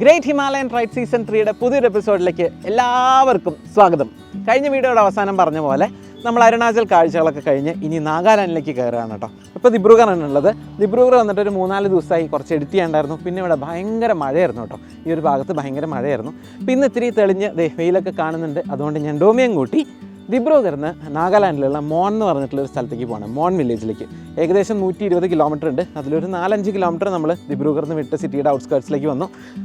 Great Himalayan ride season 3യുടെ പുതിയൊരു എപ്പിസോഡിലേക്ക് എല്ലാവർക്കും സ്വാഗതം. കഴിഞ്ഞ വീഡിയോയുടെ അവസാനം പറഞ്ഞ പോലെ നമ്മൾ അരുണാചൽ കാഴ്ചകളൊക്കെ കഴിഞ്ഞ് ഇനി നാഗാലാൻഡിലേക്ക് കയറുകയാണ് കേട്ടോ. ഇപ്പോൾ ദിബ്രുഗറാണുള്ളത്. ദിബ്രുഗർ വന്നിട്ട് ഒരു 3-4 ദിവസമായി കുറച്ച് എഡിറ്റ് ചെയ്യാണ്ടായിരുന്നു. പിന്നെ ഇവിടെ ഭയങ്കര മഴയായിരുന്നു കേട്ടോ. ഈ ഒരു ഭാഗത്ത് ഭയങ്കര മഴയായിരുന്നു. അപ്പോൾ ഇന്ന് ഇത്തിരി തെളിഞ്ഞ് വെയിലൊക്കെ കാണുന്നുണ്ട്. അതുകൊണ്ട് ഞാൻ ഡോമിയം കൂട്ടി ദിബ്രുഗറിന്ന് നാഗാലാൻഡിലുള്ള മോൺ എന്ന് പറഞ്ഞിട്ടുള്ളൊരു സ്ഥലത്തേക്ക് പോകണം. മോൺ വില്ലേജിലേക്ക് ഏകദേശം 120 കിലോമീറ്റർ ഉണ്ട്. അതിലൊരു 4-5 കിലോമീറ്റർ നമ്മൾ ദിബ്രുഗറിന്ന് വിട്ട് സിറ്റിയുടെ ഔട്ട്സ്കേർട്സിലേക്ക്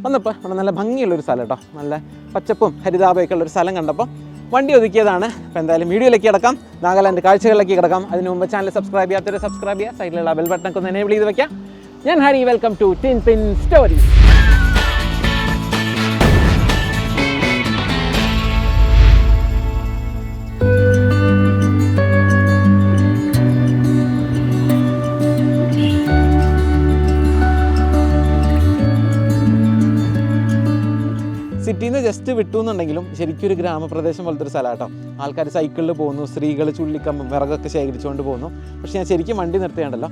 വന്നപ്പോൾ അവിടെ നല്ല ഭംഗിയുള്ളൊരു സ്ഥലം കേട്ടോ. നല്ല പച്ചപ്പും ഹരിതാപയൊക്കെ ഉള്ളൊരു സ്ഥലം കണ്ടപ്പോൾ വണ്ടി ഒതുക്കിയതാണ്. അപ്പോൾ എന്തായാലും വീഡിയോയിലേക്ക് കിടക്കാം, നാഗാലാൻഡ് കാഴ്ചകളിലേക്ക് കിടക്കാം. അതിന് മുമ്പ് ചാനൽ സബ്സ്ക്രൈബ് ചെയ്യാത്തൊരു സബ്സ്ക്രൈബ് ചെയ്യുക, സൈഡിലുള്ള ബെൽ ബട്ടണൊക്കെ ഒന്ന് എനേബിൾ ചെയ്ത് വെക്കാം. ഞാൻ Hari, welcome to tin pin story. സിറ്റിയിൽ നിന്ന് ജസ്റ്റ് വിട്ടു എന്നുണ്ടെങ്കിലും ശരിക്കും ഒരു ഗ്രാമപ്രദേശം പോലത്തെ ഒരു സ്ഥലം കേട്ടോ. ആൾക്കാർ സൈക്കിളിൽ പോകുന്നു, സ്ത്രീകൾ ചുള്ളിക്കമ്പും വിറകൊക്കെ ശേഖരിച്ചുകൊണ്ട് പോകുന്നു. പക്ഷേ ഞാൻ ശരിക്കും വണ്ടി നിർത്തിയാണ്ടല്ലോ,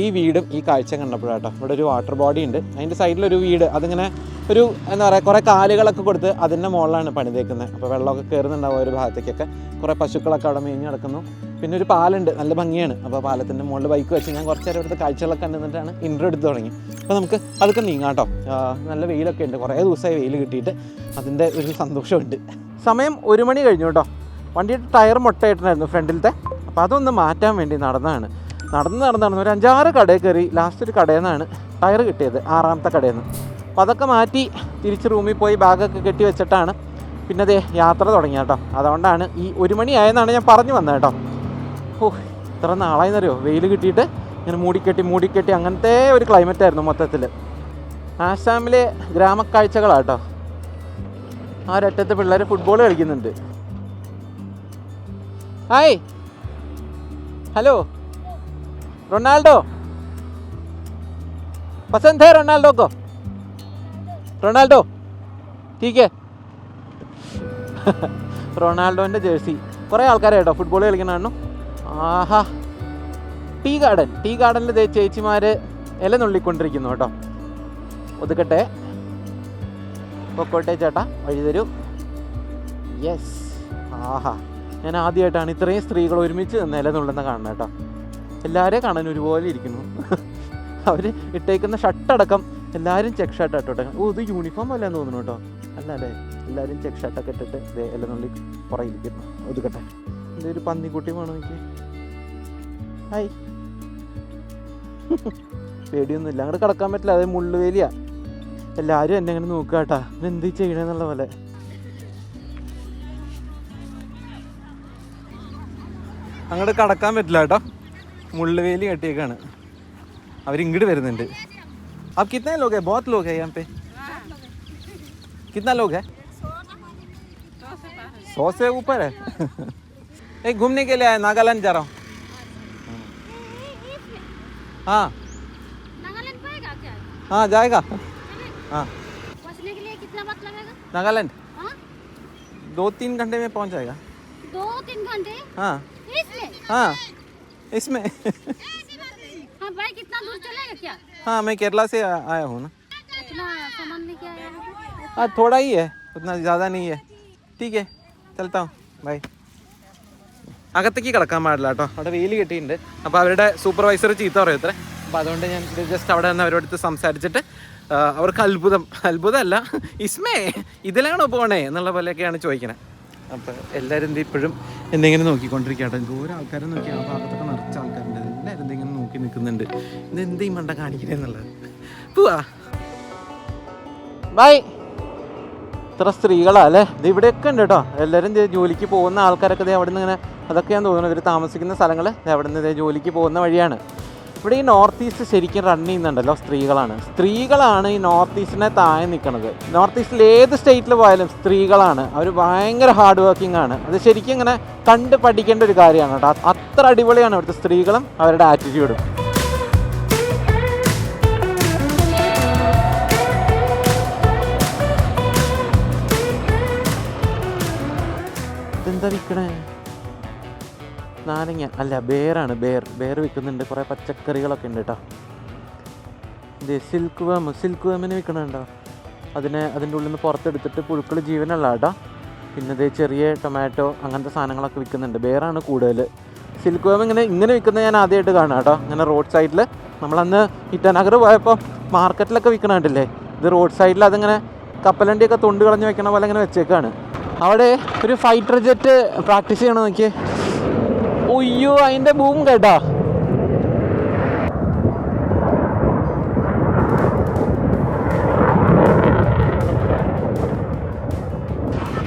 ഈ വീടും ഈ കാഴ്ച കണ്ടപ്പോഴാട്ടോ. ഇവിടെ ഒരു വാട്ടർ ബോഡി ഉണ്ട്, അതിൻ്റെ സൈഡിലൊരു വീട്. അതിങ്ങനെ ഒരു എന്താ പറയുക, കുറേ കാലുകളൊക്കെ കൊടുത്ത് അതിൻ്റെ മുകളിലാണ് പണിതേക്കുന്നത്. അപ്പോൾ വെള്ളമൊക്കെ കയറുന്നുണ്ടാവും ഒരു ഭാഗത്തേക്കൊക്കെ. കുറേ പശുക്കളൊക്കെ അവിടെ മേഞ്ഞ് നടക്കുന്നു. പിന്നെ ഒരു പാലുണ്ട്, നല്ല ഭംഗിയാണ്. അപ്പോൾ പാലത്തിൻ്റെ മുകളിൽ ബൈക്ക് വെച്ച് ഞാൻ കുറച്ച് നേരം ഇവിടുത്തെ കാഴ്ചകളൊക്കെ കണ്ടിട്ടാണ് ഇൻട്രോ എടുത്ത് തുടങ്ങി. അപ്പോൾ നമുക്ക് അതൊക്കെ നീങ്ങാം കേട്ടോ. നല്ല വെയിലൊക്കെ ഉണ്ട്, കുറേ ദിവസമായി വെയിൽ കിട്ടിയിട്ട് അതിൻ്റെ ഒരു സന്തോഷമുണ്ട്. സമയം 1 മണി കഴിഞ്ഞു കേട്ടോ. വണ്ടിയുടെ ടയർ മുട്ടയിട്ടുണ്ടായിരുന്നു ഫ്രണ്ടിലത്തെ. അപ്പോൾ അതൊന്ന് മാറ്റാൻ വേണ്ടി നടന്ന് ഒരു 5-6 കടയിൽ കയറി ലാസ്റ്റ് ഒരു കടയിൽ നിന്നാണ് ടയർ കിട്ടിയത്, 6ാമത്തെ കടയിൽ നിന്ന്. അപ്പോൾ അതൊക്കെ മാറ്റി തിരിച്ച് റൂമിൽ പോയി ബാഗൊക്കെ കെട്ടി വെച്ചിട്ടാണ് പിന്നെ അതേ യാത്ര തുടങ്ങിയ കേട്ടോ. അതുകൊണ്ടാണ് ഈ 1 മണി ആയെന്നാണ് ഞാൻ പറഞ്ഞു വന്നത് കേട്ടോ. ഇത്ര നാളായിന്നറിയോ വെയിൽ കിട്ടിയിട്ട് ഇങ്ങനെ മൂടിക്കെട്ടി അങ്ങനത്തെ ഒരു ക്ലൈമറ്റ് ആയിരുന്നു മൊത്തത്തിൽ. ആസാമിലെ ഗ്രാമക്കാഴ്ചകളാണ് കേട്ടോ. ആ ഒരറ്റത്ത് പിള്ളേർ ഫുട്ബോൾ കളിക്കുന്നുണ്ട്. ഹായ്, ഹലോ, റൊണാൾഡോ പസന്ത് ഹൈ റൊണാൾഡോ കോ? റൊണാൾഡോ ടീക്ക്. റൊണാൾഡോൻ്റെ ജേഴ്സി. കുറേ ആൾക്കാരെ കേട്ടോ ഫുട്ബോൾ കളിക്കണു. ആഹാ, ടീ ഗാർഡനിൽ ചേച്ചിമാർ ഇല നുള്ളിക്കൊണ്ടിരിക്കുന്നു കേട്ടോ. ഒതുക്കട്ടെ, പൊക്കോട്ടെ ചേട്ടാ, വഴി തരൂ. യെസ്, ആഹാ, ഞാൻ ആദ്യമായിട്ടാണ് ഇത്രയും സ്ത്രീകൾ ഒരുമിച്ച് നില നുള്ളുന്ന കാണുന്നത് കേട്ടോ. എല്ലാവരെയും കാണാൻ ഒരുപോലെ ഇരിക്കുന്നു. അവർ ഇട്ടേക്കുന്ന ഷർട്ടടക്കം എല്ലാവരും ചെക്ക് ഷർട്ടാട്ടോ ഇട്ടേക്കണം. ഇത് യൂണിഫോം അല്ലാന്ന് തോന്നുന്നു കേട്ടോ. അല്ല അല്ലേ, എല്ലാവരും ചെക്ക് ഷർട്ടൊക്കെ ഇട്ടിട്ട് ഇല നുള്ളി പുറകിരിക്കുന്നു. ഒതുക്കട്ടെ. ഇതൊരു പന്നിക്കുട്ടി വേണോ എനിക്ക്? ഹായ്. പേടിയൊന്നുമില്ല, അങ്ങോട്ട് കിടക്കാൻ പറ്റില്ല, അത് മുള്ളുവേലിയാ. എല്ലാവരും എന്നെ അങ്ങനെ നോക്കുക കേട്ടാ, എന്ത് ചെയ്യണമെന്നുള്ള പോലെ. അങ്ങോട്ട് കടക്കാൻ പറ്റില്ല കേട്ടോ, മുള്ളുവേലി കെട്ടിയേക്കാണ്. അവരിങ്ങോട്ട് വരുന്നുണ്ട്. आप कितने लोग हैं? बहुत लोग हैं यहाँ पे. कितना लोग है? 100 से ऊपर है. एक घूमने के लिए आया, नागालैंड जा रहा हूँ. हाँ, नागालैंड जाएगा क्या? हाँ जाएगा. हाँ, पहुंचने के लिए कितना वक्त लगेगा? नागालैंड हाँ, 2-3 घंटे में पहुँच जाएगा. 2-3 घंटे? हाँ इसमें? हाँ, इसमें. हाँ भाई, कितना दूर चलेगा क्या? हाँ, मैं केरला से आया हूँ ना. इतना सामान लेके आया है? हाँ, थोड़ा ही है, उतना ज़्यादा नहीं है. ठीक है, चलता हूँ, ബൈ. അകത്തേക്ക് കിടക്കാൻ പാടില്ല കേട്ടോ, അവിടെ വെയിൽ കിട്ടിയിട്ടുണ്ട്. അപ്പോൾ അവരുടെ സൂപ്പർവൈസർ ചീത്ത പറയും ഇത്ര. അപ്പോൾ അതുകൊണ്ട് ഞാൻ ജസ്റ്റ് അവിടെ നിന്ന് അവരോട് സംസാരിച്ചിട്ട് അവർക്ക് അത്ഭുതമല്ല, ഇസ്മേ ഇതിലാണോ പോണേ എന്നുള്ള പോലെയൊക്കെയാണ് ചോദിക്കണേ. അപ്പോൾ എല്ലാവരും ഇപ്പോഴും എന്തെങ്കിലും നോക്കിക്കൊണ്ടിരിക്കുക കേട്ടോ. ദൂരം ആൾക്കാരെ നോക്കി, ആ ഭാഗത്തൊക്കെ നിറച്ച ആൾക്കാരുണ്ട്. എല്ലാവരും എന്തെങ്കിലും നോക്കി നിൽക്കുന്നുണ്ട്, ഇതെന്ത് ഈ മണ്ട കാണിക്കണേ എന്നുള്ളത്. പോവാ, ബൈ. ഇത്ര സ്ത്രീകളാ അല്ലേ, ഇത് ഇവിടെയൊക്കെ ഉണ്ട് കേട്ടോ. എല്ലാവരും ജോലിക്ക് പോകുന്ന ആൾക്കാരൊക്കെ അവിടെ നിന്ന് ഇങ്ങനെ, അതൊക്കെ ഞാൻ തോന്നുന്നു ഇവർ താമസിക്കുന്ന സ്ഥലങ്ങൾ അവിടെ നിന്ന് ജോലിക്ക് പോകുന്ന വഴിയാണ്. ഇവിടെ ഈ നോർത്ത് ഈസ്റ്റ് ശരിക്കും റൺ ചെയ്യുന്നുണ്ടല്ലോ സ്ത്രീകളാണ് ഈ നോർത്ത് ഈസ്റ്റിനെ താഴെ നിൽക്കുന്നത്. നോർത്ത് ഈസ്റ്റിൽ ഏത് സ്റ്റേറ്റിൽ പോയാലും സ്ത്രീകളാണ്. അവർ ഭയങ്കര ഹാർഡ് വർക്കിംഗ് ആണ്. അത് ശരിക്കും ഇങ്ങനെ കണ്ട് പഠിക്കേണ്ട ഒരു കാര്യമാണ് കേട്ടോ. അത്ര അടിപൊളിയാണ് ഇവിടുത്തെ സ്ത്രീകളും അവരുടെ ആറ്റിറ്റ്യൂഡും. ഇതെന്താ വിൽക്കണേ? നാരങ്ങ അല്ല, ബേറാണ്. ബേർ വിൽക്കുന്നുണ്ട്. കുറേ പച്ചക്കറികളൊക്കെ ഉണ്ട് കേട്ടോ. ഇത് സിൽക്ക് വേമിന് വിൽക്കണുണ്ടോ? അതിൻ്റെ ഉള്ളിൽ നിന്ന് പുറത്തെടുത്തിട്ട് പുഴുക്കൾ ജീവനുള്ള കേട്ടോ. പിന്നെ ഇതേ ചെറിയ ടൊമാറ്റോ അങ്ങനത്തെ സാധനങ്ങളൊക്കെ വിൽക്കുന്നുണ്ട്. ബേറാണ് കൂടുതൽ. സിൽക്ക് വേം ഇങ്ങനെ വിൽക്കുന്നത് ഞാൻ ആദ്യമായിട്ട് കാണാം കേട്ടോ. ഇങ്ങനെ റോഡ് സൈഡിൽ നമ്മളന്ന് ഇറ്റാനഗർ പോയപ്പോൾ മാർക്കറ്റിലൊക്കെ വിൽക്കണ കണ്ടില്ലേ, ഇത് റോഡ് സൈഡിൽ അതിങ്ങനെ കപ്പലണ്ടിയൊക്കെ തൊണ്ട് കളഞ്ഞ് വെക്കണ പോലെ ഇങ്ങനെ വെച്ചേക്കാണ്. അവിടെ ഒരു ഫൈറ്റർ ജെറ്റ് പ്രാക്ടീസ് ചെയ്യണം നോക്കിയേ. ഒയ്യോ അതിൻ്റെ ബൂം കേട്ടോ.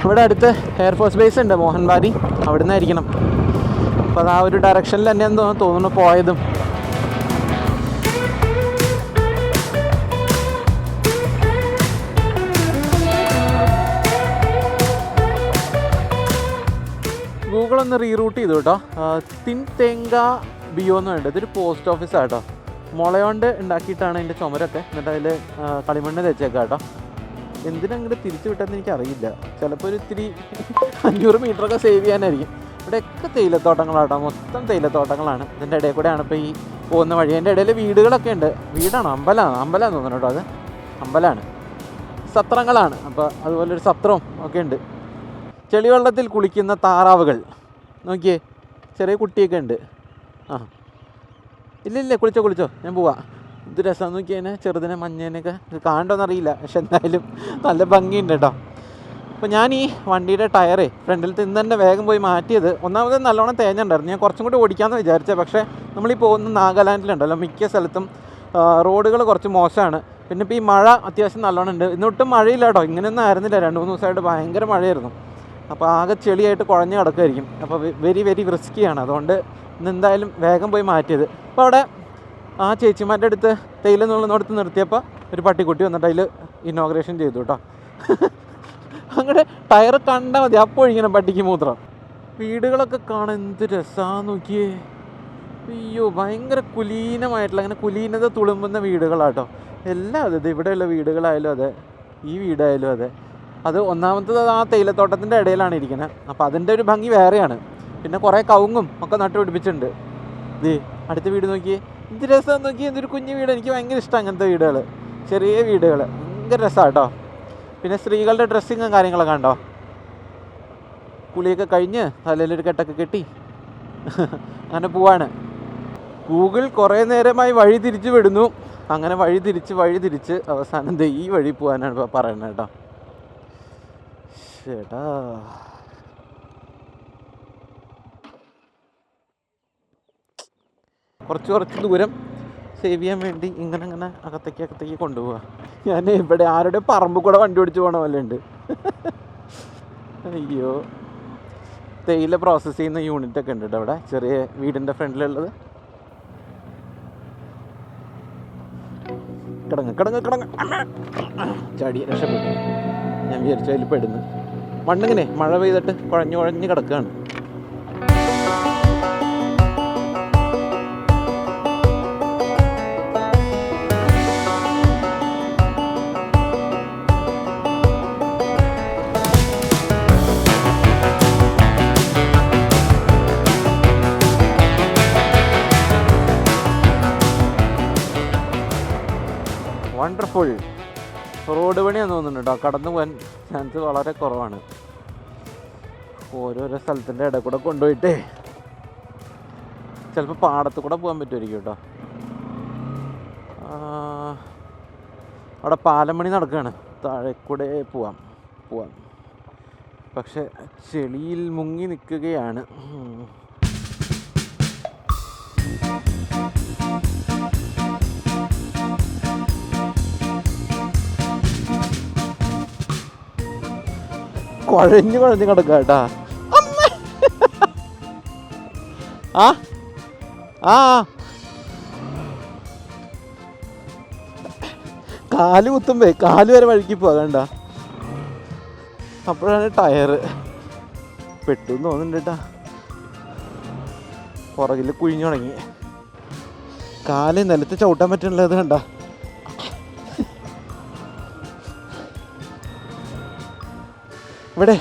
ഇവിടെ അടുത്ത് എയർഫോഴ്സ് ബേസ് ഉണ്ട്, മോഹൻബാരി. അവിടെ നിന്നായിരിക്കണം. അപ്പോൾ അത് ആ ഒരു ഡയറക്ഷനിൽ തന്നെയാന്ന് തോന്നുന്നു പോയതും. ഗൂഗിളൊന്ന് റീറൂട്ട് ചെയ്തു കേട്ടോ. തിൻതേങ്ക ബിയോ എന്ന് വേണ്ടത് ഇതൊരു പോസ്റ്റ് ഓഫീസാണ് കേട്ടോ. മുളയോണ്ട് ഉണ്ടാക്കിയിട്ടാണ് അതിൻ്റെ ചുമരൊക്കെ. എന്നിട്ട് അതിൽ കളിമണ്ണ് തേച്ചേക്കാം കേട്ടോ. എന്തിനങ്ങോട്ട് തിരിച്ചു വിട്ടെന്ന് എനിക്കറിയില്ല. ചിലപ്പോൾ ഒരു ഇത്തിരി 500 മീറ്ററൊക്കെ സേവ് ചെയ്യാനായിരിക്കും. ഇവിടെയൊക്കെ തേയിലത്തോട്ടങ്ങളാട്ടോ, മൊത്തം തേയിലത്തോട്ടങ്ങളാണ്. ഇതിൻ്റെ ഇടയിൽ കൂടെയാണ് ഇപ്പോൾ ഈ പോകുന്ന വഴി. അതിൻ്റെ ഇടയിൽ വീടുകളൊക്കെ ഉണ്ട്. വീടാണോ അമ്പലമാണെന്ന് തോന്നുന്നു കേട്ടോ. അത് അമ്പലമാണ്, സത്രങ്ങളാണ്. അപ്പോൾ അതുപോലൊരു സത്രവും ഒക്കെ ഉണ്ട്. ചെളിവെള്ളത്തിൽ കുളിക്കുന്ന താറാവുകൾ നോക്കിയേ, ചെറിയ കുട്ടിയൊക്കെ ഉണ്ട്. ആ ഇല്ല കുളിച്ചോ ഞാൻ പോവാം. ഇത് രസം നോക്കിയതിനെ, ചെറുതിനെ മഞ്ഞേനൊക്കെ കാണണ്ടോന്നറിയില്ല, പക്ഷെ എന്തായാലും നല്ല ഭംഗിയുണ്ട് കേട്ടോ. അപ്പോൾ ഞാൻ ഈ വണ്ടിയുടെ ടയറേ ഫ്രണ്ടിലത്തെ ഇന്ന് തന്നെ വേഗം പോയി മാറ്റിയത്. ഒന്നാമത് നല്ലോണം തേഞ്ഞുണ്ടായിരുന്നു. ഞാൻ കുറച്ചും കൂടി ഓടിക്കാമെന്ന് വിചാരിച്ചത്. പക്ഷേ നമ്മളീ പോകുന്ന നാഗാലാൻഡിലുണ്ടല്ലോ, മിക്ക സ്ഥലത്തും റോഡുകൾ കുറച്ച് മോശമാണ്. പിന്നെ ഇപ്പോൾ ഈ മഴ അത്യാവശ്യം നല്ലോണം ഉണ്ട്. ഇന്നൊട്ടും മഴയില്ല കേട്ടോ. ഇങ്ങനെയൊന്നും ആയിരുന്നില്ല. 2-3 ദിവസമായിട്ട് ഭയങ്കര മഴയായിരുന്നു. അപ്പോൾ ആകെ ചെളിയായിട്ട് കുഴഞ്ഞ് കിടക്കുമായിരിക്കും. അപ്പോൾ വെരി റിസ്ക്കിയാണ്. അതുകൊണ്ട് ഇന്ന് എന്തായാലും വേഗം പോയി മാറ്റിയത്. അപ്പോൾ അവിടെ ആ ചേച്ചിമാരുടെ അടുത്ത് തേയില നുള്ളുന്നിടത്ത് നിർത്തിയപ്പോൾ ഒരു പട്ടിക്കുട്ടി വന്നിട്ട് അതിൽ ഇനോഗ്രേഷൻ ചെയ്തു കേട്ടോ. അങ്ങനെ ടയർ കണ്ടാൽ മതി, അപ്പോൾ ഇങ്ങനെ പട്ടിക്ക് മൂത്രം. വീടുകളൊക്കെ കാണാൻ എന്ത് രസമാണെന്ന് നോക്കിയേ. അയ്യോ ഭയങ്കര കുലീനമായിട്ടുള്ള, അങ്ങനെ കുലീനത തുളുമ്പുന്ന വീടുകളാട്ടോ എല്ലാം. അത് ഇവിടെയുള്ള വീടുകളായാലും അതെ, ഈ വീടായാലും അതെ. അത് ഒന്നാമത്തത് ആ തേയിലത്തോട്ടത്തിൻ്റെ ഇടയിലാണ് ഇരിക്കുന്നത്. അപ്പോൾ അതിൻ്റെ ഒരു ഭംഗി വേറെയാണ്. പിന്നെ കുറേ കവുങ്ങും ഒക്കെ നട്ടുപിടിപ്പിച്ചിട്ടുണ്ട്. ഇത് അടുത്ത വീട് നോക്കിയേ, എന്ത് രസം നോക്കിയേ. എന്തൊരു കുഞ്ഞു വീട്. എനിക്ക് ഭയങ്കര ഇഷ്ടം അങ്ങനത്തെ വീടുകൾ, ചെറിയ വീടുകൾ ഭയങ്കര രസമാണ് കേട്ടോ. പിന്നെ സ്ത്രീകളുടെ ഡ്രസ്സിങ്ങും കാര്യങ്ങളൊക്കെ ഉണ്ടോ. കുളിയൊക്കെ കഴിഞ്ഞ് തലയിലൊരു കെട്ടൊക്കെ കെട്ടി അങ്ങനെ പോവാണ്. ഗൂഗിൾ കുറേ നേരമായി വഴി തിരിച്ച് വിടുന്നു. അങ്ങനെ വഴി തിരിച്ച് അവസാനം ഈ വഴി പോകാനാണ് ഇപ്പോൾ പറയുന്നത് കേട്ടോ. ചേട്ടാ കുറച്ച് ദൂരം സേവ് ചെയ്യാൻ വേണ്ടി ഇങ്ങനെ അകത്തേക്ക് കൊണ്ടുപോവുക. ഞാൻ ഇവിടെ ആരുടെ പറമ്പ് കൂടെ വണ്ടി ഓടിച്ച് പോകണ പോലെ ഉണ്ട്. അയ്യോ, തേയില പ്രോസസ്സ് ചെയ്യുന്ന യൂണിറ്റൊക്കെ ഉണ്ട് കേട്ടോ അവിടെ, ചെറിയ വീടിൻ്റെ ഫ്രണ്ടിലുള്ളത്. കിടങ്ങ് ചാടി രക്ഷപ്പെട്ടു. ഞാൻ വിചാരിച്ചു അതിൽ പെടുന്നു. മണ്ണിങ്ങനെ മഴ പെയ്തിട്ട് കുഴഞ്ഞ് കിടക്കുകയാണ്. വണ്ടർഫുൾ. റോഡ് പണിയാന്ന് തോന്നുന്നുണ്ട് കേട്ടോ. കടന്നു പോകാൻ ചാൻസ് വളരെ കുറവാണ്. ഓരോരോ സ്ഥലത്തിൻ്റെ ഇടയിൽ കൂടെ കൊണ്ടുപോയിട്ടേ ചിലപ്പോൾ പാടത്ത് കൂടെ പോകാൻ പറ്റുമായിരിക്കും കേട്ടോ. അവിടെ പാലം പണി നടക്കുകയാണ്. താഴെ കൂടെ പോവാം. പക്ഷെ ചെളിയിൽ മുങ്ങി നിൽക്കുകയാണ്. കുഴഞ്ഞ് കിടക്കുക കേട്ടാ. കാല് കുത്തുമ്പേ കാല് വരെ വഴുക്കി പോകണ്ട. അപ്പോഴാണ് ടയറ് പെട്ടു തോന്നുന്നുണ്ട് കേട്ടാ. പുറകിൽ കുഴിഞ്ഞു തുടങ്ങി. കാല് നിലത്ത് ചവിട്ടാൻ പറ്റുള്ളത് കണ്ട. ഇവിടെ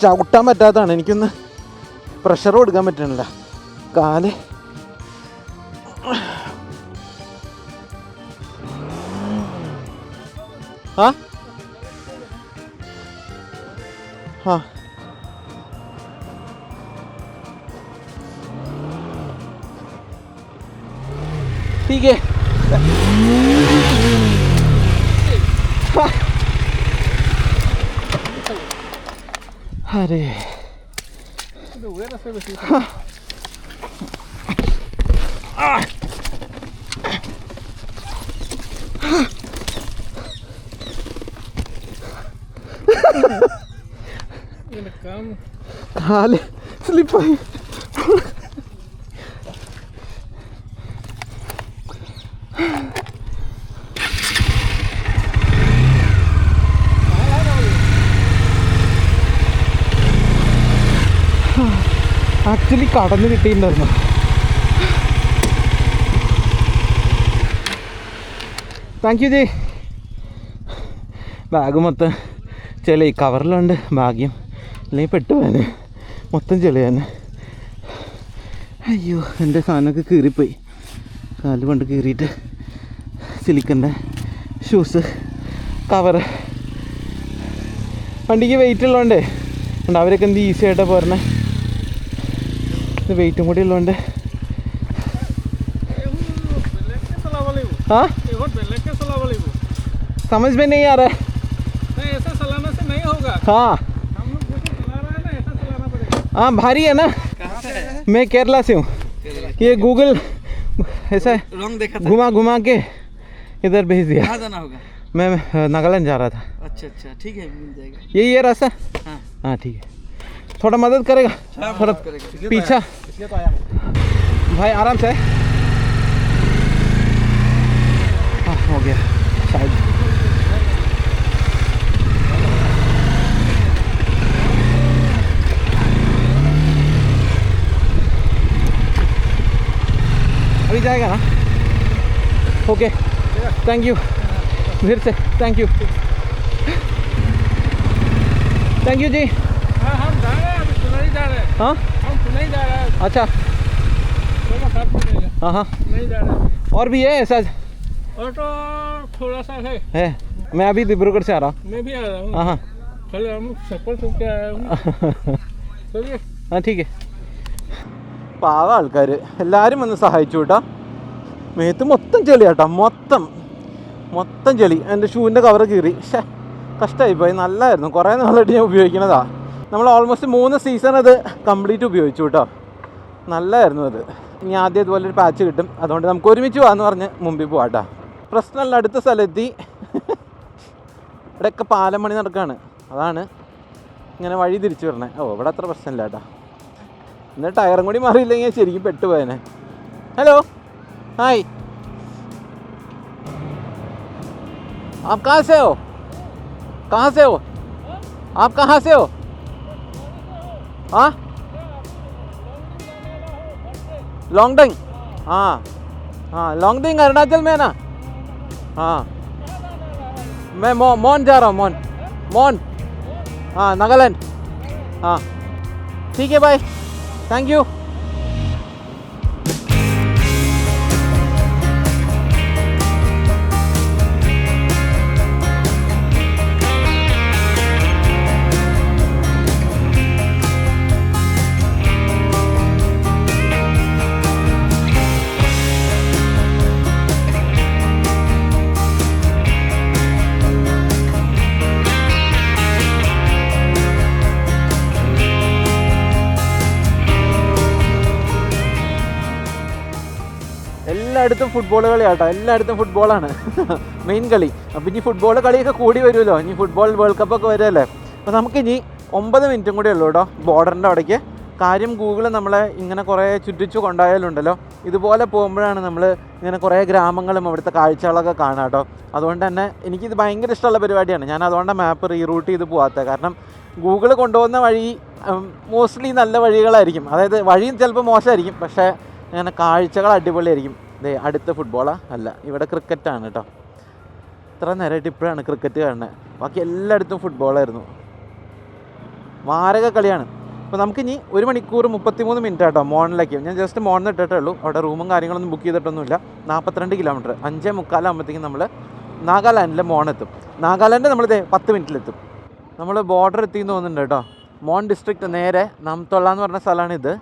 ചവിട്ടാൻ പറ്റാത്തതാണ്. എനിക്കൊന്ന് പ്രഷർ കൊടുക്കാൻ പറ്റണില്ല. കാല് हाँ ठीक है। अरे हाल स्लिप आई। ആക്ച്വലി കടന്ന് കിട്ടിയിട്ടുണ്ടായിരുന്നു. Thank you G. ബാഗ് മൊത്തം ചെളി, കവറിലുണ്ട് ഭാഗ്യം, അല്ലെങ്കിൽ പെട്ടുപോയാന്, മൊത്തം ചെളിയാന്. അയ്യോ എൻ്റെ സാധനമൊക്കെ കീറിപ്പോയി, കാല് കൊണ്ട് കീറിയിട്ട്. സിലിക്കൻ്റെ ഷൂസ്, കവറ്, വണ്ടിക്ക് വെയിറ്റ് ഉള്ളതുകൊണ്ടേ ഉണ്ട് അവരൊക്കെ എന്ത് ഈസി ആയിട്ടാണ് പോരണേ. ഇത് വെയിറ്റും കൂടി ഉള്ളതുകൊണ്ട്. हाँ समझ में नहीं आ रहा है. नहीं ऐसा चलाने से नहीं होगा. हाँ हम लोग जैसे चला रहे हैं ना ऐसा चलाना पड़ेगा. हाँ भारी है ना. कहाँ से है? मैं केरला से हूँ. ये गूगल ऐसा रॉन्ग देखा था. घुमा घुमा के इधर भेज दिया. कहाँ जाना होगा? मैं नागालैंड जा रहा था. अच्छा अच्छा ठीक है मिल जाएगा. यही है रास्ता. हाँ हाँ ठीक है. थोड़ा मदद करेगा. थोड़ा पीछा भाई आराम से. हाँ हो गया शायद. अभी जाएगा ना. Okay thank you. फिर से थैंक यू. थैंक यू जी. हाँ हम जा रहे हैं, अभी सुनाई जा रहे हैं. हाँ हम सुनाई जा रहे हैं. अच्छा चलो साथ में जाएगा. हाँ हाँ नहीं जा रहे हैं. और भी है ऐसा ऑटो थोड़ा सा है. मैं अभी डिब्रूगढ़ से आ रहा हूँ. मैं भी आ रहा हूँ. हाँ हाँ चलो हम चप्पल सुन के आया हूँ. चलिए. ആ ठीक है. പാവ ആൾക്കാർ എല്ലാവരും വന്ന് സഹായിച്ചു കേട്ടോ. മേത്ത് മൊത്തം ചെളി കേട്ടോ, മൊത്തം ചെളി. എൻ്റെ ഷൂവിൻ്റെ കവർ കീറി. പക്ഷേ കഷ്ടമായിപ്പോയി. നല്ലതായിരുന്നു, കുറേ നാളായിട്ട് ഞാൻ ഉപയോഗിക്കുന്നതാ. നമ്മൾ ഓൾമോസ്റ്റ് 3 സീസൺ അത് കംപ്ലീറ്റ് ഉപയോഗിച്ചു കേട്ടോ. നല്ലതായിരുന്നു അത്. ഇനി ആദ്യം ഇതുപോലെ ഒരു പാച്ച് കിട്ടും, അതുകൊണ്ട് നമുക്ക് ഒരുമിച്ച് പോകാമെന്ന് പറഞ്ഞ് മുമ്പിൽ പോവാം കേട്ടോ. പ്രശ്നമല്ല, അടുത്ത സ്ഥലത്തെത്തി. ഇവിടെയൊക്കെ പാലം പണി നടക്കുകയാണ്, അതാണ് ഇങ്ങനെ വഴി തിരിച്ചു വരണേ. ഓ ഇവിടെ അത്ര പ്രശ്നമില്ല കേട്ടോ. എന്നാൽ ടയറും കൂടി മാറിയില്ലെങ്കിൽ ശരിക്കും പെട്ടുപോയനെ. ഹലോ ഹായ്, आप कहाँ से हो? कहाँ से हो? आप कहाँ से हो? हाँ लॉन्गडिंग. हाँ हाँ लॉन्गडिंग अरुणाचल में है ना. हाँ मैं मोन जा रहा हूँ. मोन हाँ नागालैंड. हाँ ठीक है बाय. Thank you. എല്ലായിടത്തും ഫുട്ബോൾ കളിയാട്ടോ, എല്ലായിടത്തും ഫുട്ബോളാണ് മെയിൻ കളി. അപ്പോൾ ഇനി ഫുട്ബോൾ കളിയൊക്കെ കൂടി വരുമല്ലോ, ഇനി ഫുട്ബോൾ വേൾഡ് കപ്പൊക്കെ വരുമല്ലേ. അപ്പോൾ നമുക്കിനി 9 മിനിറ്റും കൂടി ഉള്ളൂ കേട്ടോ ബോർഡറിൻ്റെ അവിടേക്ക്. കാര്യം ഗൂഗിൾ നമ്മളെ ഇങ്ങനെ കുറേ ചുറ്റിച്ചു കൊണ്ടായാലുണ്ടല്ലോ, ഇതുപോലെ പോകുമ്പോഴാണ് നമ്മൾ ഇങ്ങനെ കുറേ ഗ്രാമങ്ങളും അവിടുത്തെ കാഴ്ചകളൊക്കെ കാണാം കേട്ടോ. അതുകൊണ്ട് തന്നെ എനിക്കിത് ഭയങ്കര ഇഷ്ടമുള്ള പരിപാടിയാണ്. ഞാൻ അതുകൊണ്ടാണ് മാപ്പ് റീറൂട്ട് ചെയ്ത് പോകാത്തത്. കാരണം ഗൂഗിൾ കൊണ്ടുപോകുന്ന വഴി മോസ്റ്റ്ലി നല്ല വഴികളായിരിക്കും, അതായത് വഴിയും ചിലപ്പോൾ മോശമായിരിക്കും, പക്ഷേ അങ്ങനെ കാഴ്ചകൾ അടിപൊളിയായിരിക്കും. ദേ അടുത്ത ഫുട്ബോളാ അല്ല, ഇവിടെ ക്രിക്കറ്റാണ് കേട്ടോ. ഇത്ര നേരമായിട്ട് ഇപ്പോഴാണ് ക്രിക്കറ്റ് കാണുന്നത്, ബാക്കി എല്ലായിടത്തും ഫുട്ബോളായിരുന്നു. മാരക കളിയാണ്. അപ്പോൾ നമുക്കിനി 1 മണിക്കൂർ 33 മിനിറ്റ് കേട്ടോ മോണിലേക്ക്. ഞാൻ ജസ്റ്റ് മോണിൽ ഇട്ടിട്ടേ ഉള്ളൂ, അവിടെ റൂമും കാര്യങ്ങളൊന്നും ബുക്ക് ചെയ്തിട്ടൊന്നുമില്ല. 42 കിലോമീറ്റർ, 5:45 ആകുമ്പോഴത്തേക്കും നമ്മൾ നാഗാലാൻഡിലെ മോണെത്തും. നാഗാലാൻഡ് നമ്മൾ 10 മിനിറ്റിലെത്തും. നമ്മൾ ബോർഡർ എത്തിയെന്ന് തോന്നുന്നുണ്ട് കേട്ടോ. മോൺ ഡിസ്ട്രിക്റ്റ് നേരെ നാംതൊള്ള എന്ന് പറഞ്ഞ സ്ഥലമാണിത്.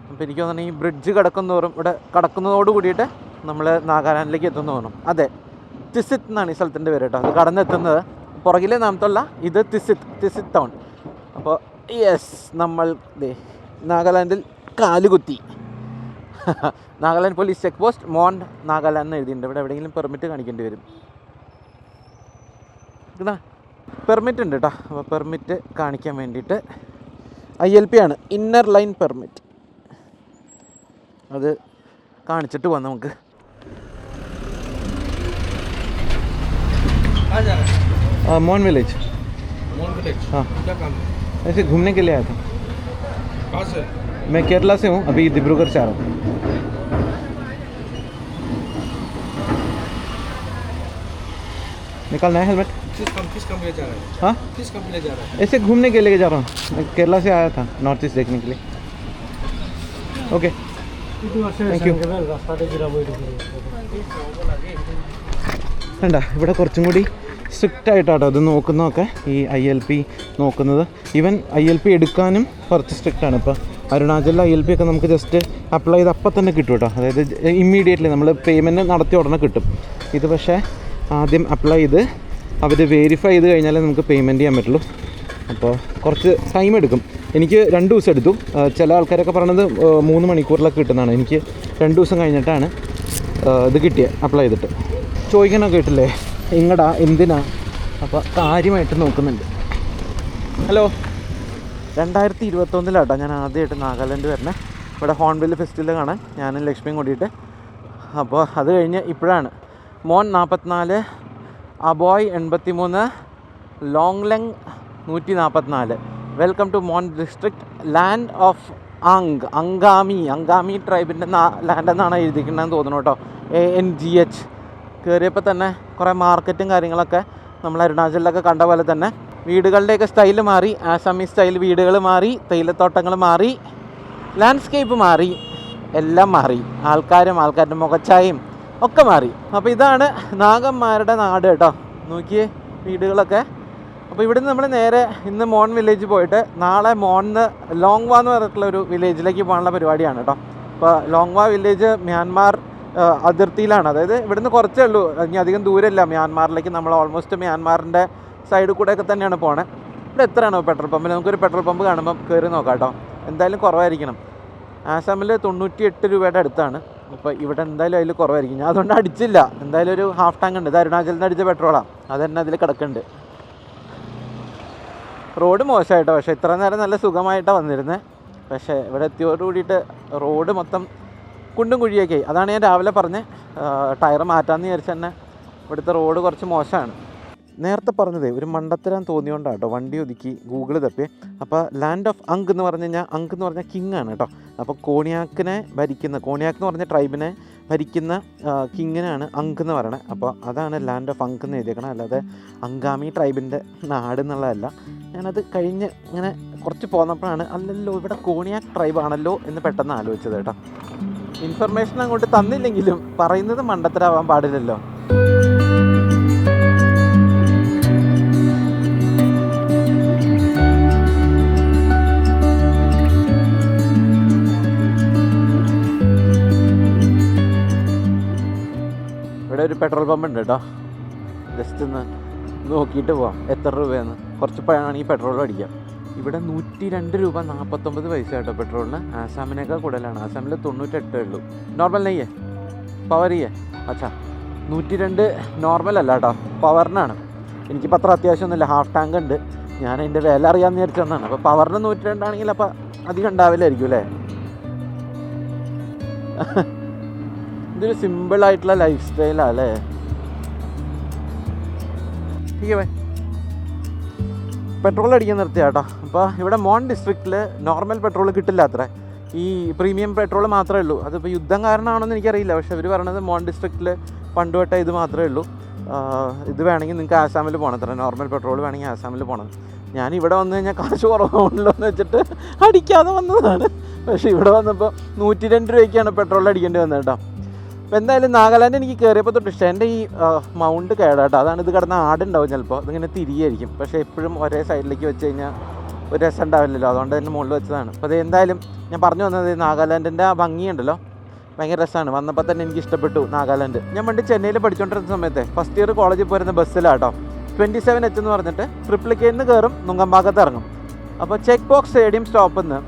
അപ്പോൾ എനിക്ക് തോന്നുന്നു ഈ ബ്രിഡ്ജ് കിടക്കുന്നതോറും ഇവിടെ കടക്കുന്നതോട് കൂടിയിട്ട് നമ്മൾ നാഗാലാൻഡിലേക്ക് എത്തുമെന്ന് തോന്നുന്നു. അതെ, തിസിത്ത് എന്നാണ് ഈ സ്ഥലത്തിൻ്റെ പേര് കേട്ടോ. അത് കടന്നെത്തുന്നത് പുറകിലെ നാംതൊള്ള, ഇത് തിസിത്ത് ടൗൺ. അപ്പോൾ യെസ്, നമ്മൾ നാഗാലാൻഡിൽ കാലുകുത്തി. നാഗാലാൻഡ് പോലീസ് ചെക്ക് പോസ്റ്റ് മോൺ നാഗാലാൻഡ് എന്ന് എഴുതിയിട്ടുണ്ട്. ഇവിടെ എവിടെയെങ്കിലും പെർമിറ്റ് കാണിക്കേണ്ടി വരും. ഇതാ പെർമിറ്റ് ഉണ്ട് കേട്ടോ. അപ്പോൾ പെർമിറ്റ് കാണിക്കാൻ വേണ്ടിയിട്ട് ILP ആണ്, ഇന്നർ ലൈൻ പെർമിറ്റ്. അത് കാണിച്ചിട്ട് പോകാം നമുക്ക്. मोन विलेज। हाँ, क्या काम है? ऐसे घूमने के लिए आया था। कहाँ से? मैं केरला से हूँ, अभी डिब्रूगढ़ से आ रहा हूँ। निकालना है हेलमेट। किस कंपनी जा रहा है? हाँ, किस कंपनी जा रहा है? ऐसे घूमने के लिए जा रहा हूँ। मैं केरला से आया था नॉर्थ ईस्ट देखने के लिए। Okay, thank you. വേണ്ട, ഇവിടെ കുറച്ചും കൂടി സ്ട്രിക്റ്റ് ആയിട്ടാട്ടോ അത് നോക്കുന്നതൊക്കെ. ഈ ILP നോക്കുന്നത്, ഈവൻ ILP എടുക്കാനും കുറച്ച് സ്ട്രിക്റ്റ് ആണ്. ഇപ്പോൾ അരുണാചലിൽ ILP ഒക്കെ നമുക്ക് ജസ്റ്റ് അപ്ലൈ ചെയ്ത് അപ്പം തന്നെ കിട്ടും കേട്ടോ. അതായത് ഇമ്മീഡിയറ്റ്ലി നമ്മൾ പേയ്മെൻറ്റ് നടത്തിയ ഉടനെ കിട്ടും. ഇത് പക്ഷേ ആദ്യം അപ്ലൈ ചെയ്ത് അവർ വെരിഫൈ ചെയ്ത് കഴിഞ്ഞാലേ നമുക്ക് പേയ്മെൻറ്റ് ചെയ്യാൻ പറ്റുള്ളൂ. അപ്പോൾ കുറച്ച് ടൈം എടുക്കും. എനിക്ക് 2 ദിവസം എടുത്തു. ചില ആൾക്കാരൊക്കെ പറയണത് 3 മണിക്കൂറിലൊക്കെ കിട്ടുന്നതാണ്. എനിക്ക് 2 ദിവസം കഴിഞ്ഞിട്ടാണ് ഇത് കിട്ടിയത്, അപ്ലൈ ചെയ്തിട്ട്. ചോദിക്കാനൊക്കെ കിട്ടില്ലേ ഇങ്ങടാ എന്തിനാ? അപ്പോൾ കാര്യമായിട്ട് നോക്കുന്നുണ്ട്. ഹലോ, 2021 ഞാൻ ആദ്യമായിട്ട് നാഗാലാൻഡ് വരണേ. ഇവിടെ ഹോൺബിൽ ഫെസ്റ്റിവൽ കാണാൻ ഞാനും ലക്ഷ്മിയും കൂടിയിട്ട്. അപ്പോൾ അത് കഴിഞ്ഞ് ഇപ്പോഴാണ് Mon 44, Aboi 83, Longleng 144. Welcome to Mon district, land of Angami ട്രൈബിൻ്റെ ലാൻഡ് എന്നാണ് എഴുതിക്കണമെന്ന് തോന്നുന്നു കേട്ടോ. ANGH. കയറിയപ്പോൾ തന്നെ കുറേ മാർക്കറ്റും കാര്യങ്ങളൊക്കെ നമ്മൾ അരുണാചലിലൊക്കെ കണ്ട പോലെ തന്നെ വീടുകളുടെയൊക്കെ സ്റ്റൈല് മാറി. ആസാമീസ് സ്റ്റൈൽ വീടുകൾ മാറി, തേയിലത്തോട്ടങ്ങൾ മാറി, ലാൻഡ്സ്കേപ്പ് മാറി, എല്ലാം മാറി. ആൾക്കാരുടെ മുഖച്ചായയും ഒക്കെ മാറി. അപ്പോൾ ഇതാണ് നാഗന്മാരുടെ നാട് കേട്ടോ. നോക്കിയേ വീടുകളൊക്കെ. അപ്പോൾ ഇവിടുന്ന് നമ്മൾ നേരെ ഇന്ന് മോൺ വില്ലേജ് പോയിട്ട് നാളെ മോണിന്ന് ലോങ്വാ എന്ന് പറഞ്ഞിട്ടുള്ള ഒരു വില്ലേജിലേക്ക് പോകാനുള്ള പരിപാടിയാണ് കേട്ടോ. അപ്പോൾ ലോങ്വാ വില്ലേജ് മ്യാൻമാർ അതിർത്തിയിലാണ്. അതായത് ഇവിടുന്ന് കുറച്ചേ ഉള്ളൂ, ഇനി അധികം ദൂരമില്ല മ്യാൻമാറിലേക്ക്. നമ്മൾ ഓൾമോസ്റ്റ് മ്യാൻമാറിൻ്റെ സൈഡിൽ കൂടെയൊക്കെ തന്നെയാണ് പോണേ. ഇവിടെ എത്രയാണോ പെട്രോൾ പമ്പിൽ? നമുക്കൊരു പെട്രോൾ പമ്പ് കാണുമ്പോൾ കയറി നോക്കാം കേട്ടോ. എന്തായാലും കുറവായിരിക്കണം. ആസാമിൽ 98 രൂപയുടെ അടുത്താണ്. അപ്പോൾ ഇവിടെ എന്തായാലും അതിൽ കുറവായിരിക്കും. ഞാൻ അതുകൊണ്ട് അടിച്ചില്ല. എന്തായാലും ഒരു ഹാഫ് ടാങ്ക് ഉണ്ട്. ഇത് അരുണാചലിൽ നിന്ന് അടിച്ച പെട്രോളാണ്, അത് തന്നെ അതിൽ കിടക്കുന്നുണ്ട്. റോഡ് മോശമായിട്ടോ, പക്ഷേ ഇത്ര നേരം നല്ല സുഖമായിട്ടാണ് വന്നിരുന്നത്. പക്ഷേ ഇവിടെ എത്തിയോട് കൂടിയിട്ട് റോഡ് മൊത്തം കുണ്ടും കുഴിയൊക്കെ ആയി. അതാണ് ഞാൻ രാവിലെ പറഞ്ഞത്, ടയർ മാറ്റാമെന്ന് വിചാരിച്ച് തന്നെ. ഇവിടുത്തെ റോഡ് കുറച്ച് മോശമാണ്. നേരത്തെ പറഞ്ഞതേ ഒരു മണ്ടത്തരം തോന്നിയോണ്ടാണ് കേട്ടോ വണ്ടി ഒതുക്കി ഗൂഗിൾ തപ്പി. അപ്പോൾ ലാൻഡ് ഓഫ് അങ്ക് എന്ന് പറഞ്ഞു കഴിഞ്ഞാൽ, അങ്ക് എന്ന് പറഞ്ഞാൽ കിങ് ആണ് കേട്ടോ. അപ്പോൾ കോണിയാക്ക് എന്ന് പറഞ്ഞ ട്രൈബിനെ ഭരിക്കുന്ന കിങ്ങിനാണ് അങ്ക് എന്ന് പറയണത്. അപ്പോൾ അതാണ് ലാൻഡ് ഓഫ് അങ്ക് എന്ന് എഴുതിയേക്കണം, അല്ലാതെ അങ്കാമി ട്രൈബിൻ്റെ നാട് എന്നുള്ളതല്ല. ഞാനത് കഴിഞ്ഞ് ഇങ്ങനെ കുറച്ച് പോന്നപ്പോഴാണ് അല്ലല്ലോ ഇവിടെ കോണിയാക്ക് ട്രൈബ് ആണല്ലോ എന്ന് പെട്ടെന്ന് ആലോചിച്ചത് കേട്ടോ. ഇൻഫർമേഷൻ അങ്ങോട്ട് തന്നില്ലെങ്കിലും പറയുന്നത് മണ്ടത്തരാവാൻ പാടില്ലല്ലോ. ഇവിടെ ഒരു പെട്രോൾ പമ്പ് ഉണ്ട് കേട്ടോ. ജസ്റ്റ് ഒന്ന് നോക്കിയിട്ട് പോവാം എത്ര രൂപയെന്ന്. കുറച്ച് പഴമാണെങ്കിൽ പെട്രോൾ അടിക്കാം. ഇവിടെ 102 രൂപ 49 പൈസ കേട്ടോ പെട്രോളിന്. ആസാമിനേക്കാൾ കൂടുതലാണ്. ആസാമിൽ 98 ഉള്ളൂ. നോർമൽ നെയ്യേ പവറിയേ അച്ഛാ 102 നോർമൽ അല്ല കേട്ടോ, പവറിനാണ്. എനിക്ക് പത്ര അത്യാവശ്യമൊന്നുമില്ല, ഹാഫ് ടാങ്ക് ഉണ്ട്. ഞാൻ അതിൻ്റെ വില അറിയാമെന്ന് വിചാരിച്ചു വന്നതാണ്. അപ്പോൾ പവറിന് 102 ആണെങ്കിൽ അപ്പോൾ അധികം ഉണ്ടാവില്ലായിരിക്കും അല്ലേ. ഇതൊരു സിമ്പിളായിട്ടുള്ള ലൈഫ് സ്റ്റൈലാണ് അല്ലേ. ठीक പെട്രോൾ അടിക്കാൻ നിർത്തിയ കേട്ടോ. അപ്പോൾ ഇവിടെ മോൺ ഡിസ്ട്രിക്റ്റിൽ നോർമൽ പെട്രോൾ കിട്ടില്ല അത്ര. ഈ പ്രീമിയം പെട്രോൾ മാത്രമേ ഉള്ളൂ. അതിപ്പോൾ യുദ്ധം കാരണമാണെന്ന് എനിക്കറിയില്ല. പക്ഷേ അവർ പറയണത് മോൺ ഡിസ്ട്രിക്റ്റിൽ പണ്ട് തൊട്ടേ ഇത് മാത്രമേ ഉള്ളൂ. ഇത് വേണമെങ്കിൽ നിങ്ങൾക്ക് ആസാമിൽ പോകണം, അത്ര നോർമൽ പെട്രോൾ വേണമെങ്കിൽ ആസാമിൽ പോകണം. ഞാൻ ഇവിടെ വന്നു കഴിഞ്ഞാൽ കാശ് കുറവാണല്ലോ എന്ന് വെച്ചിട്ട് അടിക്കാതെ വന്നതാണ്. പക്ഷേ ഇവിടെ വന്നപ്പോൾ 102 രൂപയ്ക്കാണ് പെട്രോൾ അടിക്കേണ്ടി വന്നത് കേട്ടോ. അപ്പോൾ എന്തായാലും നാഗാലാൻഡ് എനിക്ക് കയറിയപ്പോൾ തൊട്ട് ഇഷ്ടം. എൻ്റെ ഈ മൗണ്ട് കേടാട്ടോ, അതാണ്. ഇത് കിടന്ന ആടുണ്ടാവും ചിലപ്പോൾ, ഇതിങ്ങനെ തിരിയായിരിക്കും. പക്ഷേ എപ്പോഴും ഒരേ സൈഡിലേക്ക് വെച്ച് കഴിഞ്ഞാൽ ഒരു രസം ഉണ്ടാവില്ലല്ലോ, അതുകൊണ്ട് തന്നെ മുകളിൽ വെച്ചതാണ്. അപ്പോൾ അത് എന്തായാലും ഞാൻ പറഞ്ഞു വന്നത് നാഗാലാൻഡിൻ്റെ ആ ഭംഗിയുണ്ടല്ലോ, ഭയങ്കര രസമാണ്. വന്നപ്പോൾ തന്നെ എനിക്ക് ഇഷ്ടപ്പെട്ടു നാഗാലാൻഡ്. ഞാൻ പണ്ട് ചെന്നൈയിൽ പഠിച്ചുകൊണ്ടിരുന്ന സമയത്ത് ഫസ്റ്റ് ഇയർ കോളേജിൽ പോരുന്ന ബസ്സിലാട്ടോ 27H എന്ന് പറഞ്ഞിട്ട് ട്രിപ്ലിക്കേയിൽ നിന്ന് കയറും, നുങ്കമ്പാക്കത്ത് ഇറങ്ങും. അപ്പോൾ ചെക്ക് ബോക്സ് സ്റ്റേഡിയം സ്റ്റോപ്പിൽ നിന്ന്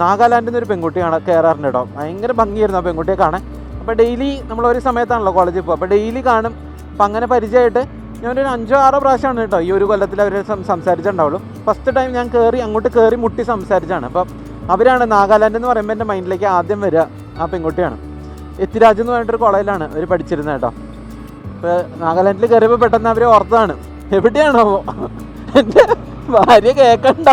നാഗാലാൻഡിൽ നിന്ന് ഒരു പെൺകുട്ടി കയറാറുണ്ട് കേട്ടോ. ഭയങ്കര ഭംഗിയായിരുന്നു ആ പെൺകുട്ടിയെ കാണാൻ. അപ്പോൾ ഡെയിലി നമ്മളൊരു സമയത്താണല്ലോ കോളേജിൽ പോകുക, അപ്പോൾ ഡെയിലി കാണും. അപ്പോൾ അങ്ങനെ പരിചയമായിട്ട് ഞാനൊരു 5-6 പ്രാവശ്യമാണ് കേട്ടോ ഈ ഒരു കൊല്ലത്തിൽ അവർ സംസാരിച്ചിട്ടുണ്ടാവുള്ളൂ. ഫസ്റ്റ് ടൈം ഞാൻ അങ്ങോട്ട് കയറി മുട്ടി സംസാരിച്ചാണ്. അപ്പോൾ അവരാണ് നാഗാലാൻഡ് എന്ന് പറയുമ്പോൾ എൻ്റെ മൈൻഡിലേക്ക് ആദ്യം വരിക ആ പെൺകുട്ടിയാണ്. എത്തിരാജ് എന്ന് പറഞ്ഞിട്ടൊരു കോളേജിലാണ് അവർ പഠിച്ചിരുന്നത് കേട്ടോ. ഇപ്പോൾ നാഗാലാൻഡിൽ കയറിയപ്പോൾ പെട്ടെന്ന് അവർ ഓർത്തതാണ്, എവിടെയാണോ എൻ്റെ ഭാര്യ കേൾക്കണ്ട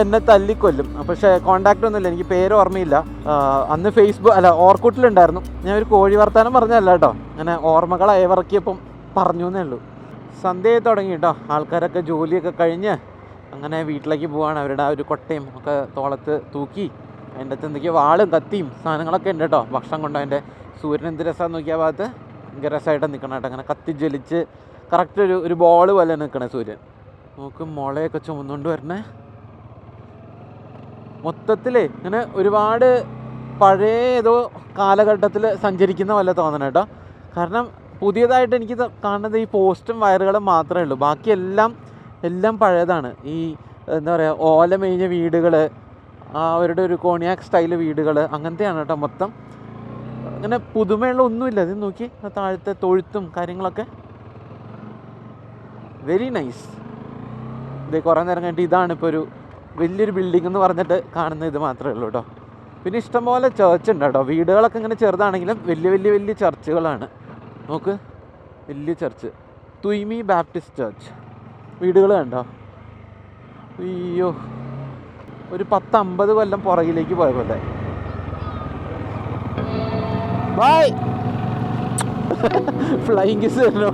എന്നെ തല്ലിക്കൊല്ലും. പക്ഷേ കോണ്ടാക്റ്റ് ഒന്നുമില്ല, എനിക്ക് പേര് ഓർമ്മയില്ല. അന്ന് ഓർക്കുട്ടിലുണ്ടായിരുന്നു. ഞാൻ ഒരു കോഴി വർത്താനം പറഞ്ഞല്ല കേട്ടോ, അങ്ങനെ ഓർമ്മകൾ അയവിറക്കിയപ്പം പറഞ്ഞു എന്നേ ഉള്ളൂ. സന്ധ്യയായി തുടങ്ങി കേട്ടോ. ആൾക്കാരൊക്കെ ജോലിയൊക്കെ കഴിഞ്ഞ് അങ്ങനെ വീട്ടിലേക്ക് പോവാണ്. അവരുടെ ആ ഒരു കൊട്ടയും ഒക്കെ തോളത്ത് തൂക്കി അതിൻ്റെ അകത്ത് എന്തൊക്കെയോ വാളും കത്തിയും സാധനങ്ങളൊക്കെ ഉണ്ട് കേട്ടോ. ഭക്ഷണം കൊണ്ടോ അതിൻ്റെ സൂര്യൻ എന്ത് രസമാണെന്ന് നോക്കിയ ഭാഗത്ത് ഭയങ്കര രസമായിട്ട് നിൽക്കണം കേട്ടോ. അങ്ങനെ കത്തി ജ്വലിച്ച് കറക്റ്റ് ഒരു ബോൾ പോലെ നിൽക്കണേ സൂര്യൻ. നമുക്ക് മുളയൊക്കെ ചുമന്നുകൊണ്ട് വരണേ. മൊത്തത്തിൽ ഇങ്ങനെ ഒരുപാട് പഴയ ഏതോ കാലഘട്ടത്തിൽ സഞ്ചരിക്കുന്ന പോലെ തോന്നണം കേട്ടോ. കാരണം പുതിയതായിട്ട് എനിക്ക് കാണുന്നത് ഈ പോസ്റ്റും വയറുകളും മാത്രമേ ഉള്ളൂ. ബാക്കി എല്ലാം പഴയതാണ്. ഈ എന്താ പറയുക, ഓല മേഞ്ഞ വീടുകൾ, അവരുടെ ഒരു കോണിയാക്ക് സ്റ്റൈൽ വീടുകൾ, അങ്ങനത്തെയാണ് കേട്ടോ മൊത്തം. അങ്ങനെ പുതുമയുള്ള ഒന്നുമില്ല. ഇത് നോക്കി താഴത്തെ തൊഴുത്തും കാര്യങ്ങളൊക്കെ വെരി നൈസ്. ഇത് കുറേ നേരം കഴിഞ്ഞിട്ട് ഇതാണ് ഇപ്പോൾ ഒരു വലിയൊരു ബിൽഡിംഗ് എന്ന് പറഞ്ഞിട്ട് കാണുന്ന ഇത് മാത്രമേ ഉള്ളൂ കേട്ടോ. പിന്നെ ഇഷ്ടംപോലെ ചേർച്ച് ഉണ്ട് കേട്ടോ. വീടുകളൊക്കെ ഇങ്ങനെ ചെറുതാണെങ്കിലും വലിയ ചർച്ചുകളാണ്. നോക്ക്, വലിയ ചർച്ച്, തുയ്മി ബാപ്റ്റിസ്റ്റ് ചർച്ച്. വീടുകൾ കണ്ടോ? അയ്യോ, ഒരു 10-50 കൊല്ലം പുറകിലേക്ക് പോയ പോലെ. ബൈ ഫ്ലൈയിങ് കിസ് തരണോ?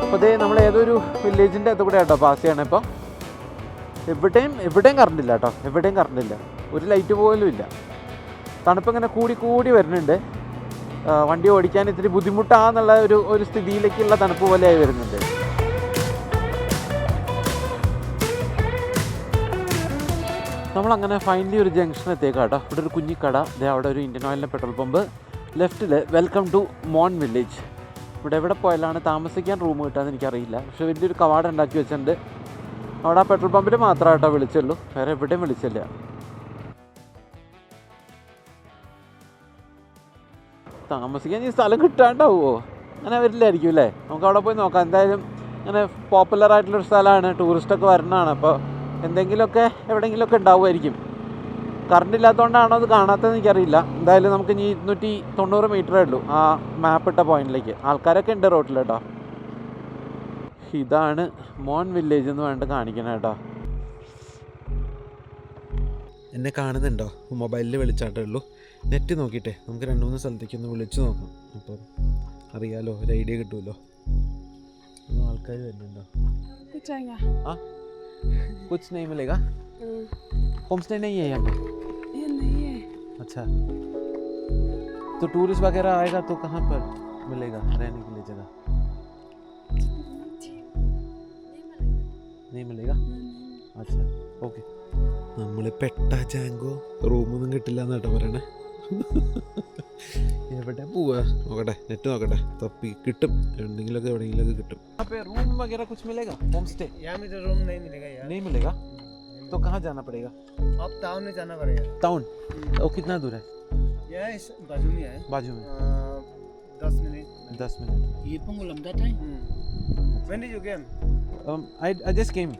അപ്പോൾ അതേ നമ്മൾ ഏതൊരു വില്ലേജിൻ്റെ അകത്ത് കൂടെ കേട്ടോ പാസ് ചെയ്യണം. ഇപ്പോൾ എവിടെയും കറണ്ട് ഇല്ല കേട്ടോ, എവിടെയും കറണ്ട് ഇല്ല, ഒരു ലൈറ്റ് പോലും ഇല്ല. തണുപ്പ് ഇങ്ങനെ കൂടി വരുന്നുണ്ട്. വണ്ടി ഓടിക്കാൻ ഇത്തിരി ബുദ്ധിമുട്ടാന്നുള്ള ഒരു സ്ഥിതിയിലേക്കുള്ള തണുപ്പ് പോലെയായി വരുന്നുണ്ട്. നമ്മളങ്ങനെ ഫൈനലി ഒരു ജംഗ്ഷൻ എത്തിയേക്കാം കേട്ടോ. ഇവിടെ ഒരു കുഞ്ഞിക്കട, അവിടെ ഒരു ഇന്ത്യൻ ഓയിലിൻ്റെ പെട്രോൾ പമ്പ്, ലെഫ്റ്റിൽ വെൽക്കം ടു മോൺ വില്ലേജ്. ഇവിടെ എവിടെ പോയാലാണ് താമസിക്കാൻ റൂം കിട്ടാമെന്ന് എനിക്കറിയില്ല. പക്ഷെ വലിയൊരു കവാടം ഉണ്ടാക്കി വെച്ചിട്ടുണ്ട്. അവിടെ ആ പെട്രോൾ പമ്പിൽ മാത്രമേ കേട്ടോ വിളിച്ചുള്ളൂ, വേറെ എവിടെയും വിളിച്ചില്ല. താമസിക്കാൻ ഈ സ്ഥലം കിട്ടാണ്ടാവുമോ? അങ്ങനെ വരില്ലായിരിക്കും അല്ലേ? നമുക്ക് അവിടെ പോയി നോക്കാം. എന്തായാലും ഇങ്ങനെ പോപ്പുലറായിട്ടുള്ളൊരു സ്ഥലമാണ്, ടൂറിസ്റ്റൊക്കെ വരുന്നതാണ്. അപ്പോൾ എന്തെങ്കിലുമൊക്കെ എവിടെയെങ്കിലുമൊക്കെ ഉണ്ടാവുമായിരിക്കും. കറണ്ട് ഇല്ലാത്തതുകൊണ്ടാണോ അത് കാണാത്തതെന്ന് എനിക്കറിയില്ല. എന്തായാലും നമുക്ക് ഇനി 290 മീറ്ററേ ഉള്ളൂ ആ മാപ്പിട്ട പോയിന്റിലേക്ക്. ആൾക്കാരൊക്കെ ഉണ്ട് റോട്ടിൽ കേട്ടോ. ഇതാണ് മോൺ വില്ലേജ് എന്ന് പറഞ്ഞിട്ട് കാണിക്കണം കേട്ടോ. എന്നെ കാണുന്നുണ്ടോ? മൊബൈലിൽ വിളിച്ചാട്ടേ ഉള്ളൂ. നെറ്റ് നോക്കിയിട്ടേ നമുക്ക് 2-3 സ്ഥലത്തേക്ക് ഒന്ന് വിളിച്ചു നോക്കാം. അപ്പം അറിയാലോ, ഒരു ഐഡിയ കിട്ടുമല്ലോ. ആൾക്കാർ വരുന്നുണ്ടോ? ആ कुछ नहीं मिलेगा? होम स्टे नहीं है यहाँ पे? ये नहीं है। अच्छा, तो टूरिस्ट वगैरह आएगा तो कहाँ पर मिलेगा रहने के लिए जगह? नहीं मिलेगा? अच्छा, ओके. നമ്മൾ പെട്ട ജാങ്കോ റൂമൊന്നും കിട്ടില്ല എന്നാട്ടോ പറയണേ. എവിടെ പോവാ നോക്കട്ടെ, നെറ്റ് നോക്കട്ടെ, തപ്പി കിട്ടും, എന്തെങ്കിലുമൊക്കെ എവിടെയെങ്കിലുമൊക്കെ കിട്ടും. रूम वगैरह कुछ मिलेगा? होम स्टे यहाँ में तो रूम नहीं मिलेगा यार। नहीं मिलेगा तो कहाँ जाना पड़ेगा? अब टाउन में जाना पड़ेगा। टाउन? और कितना दूर है? यहाँ इस बाजू में है। बाजू में 10 मिनट। 10 मिनट. ये पंगु लमदा था। When did you came? I just came.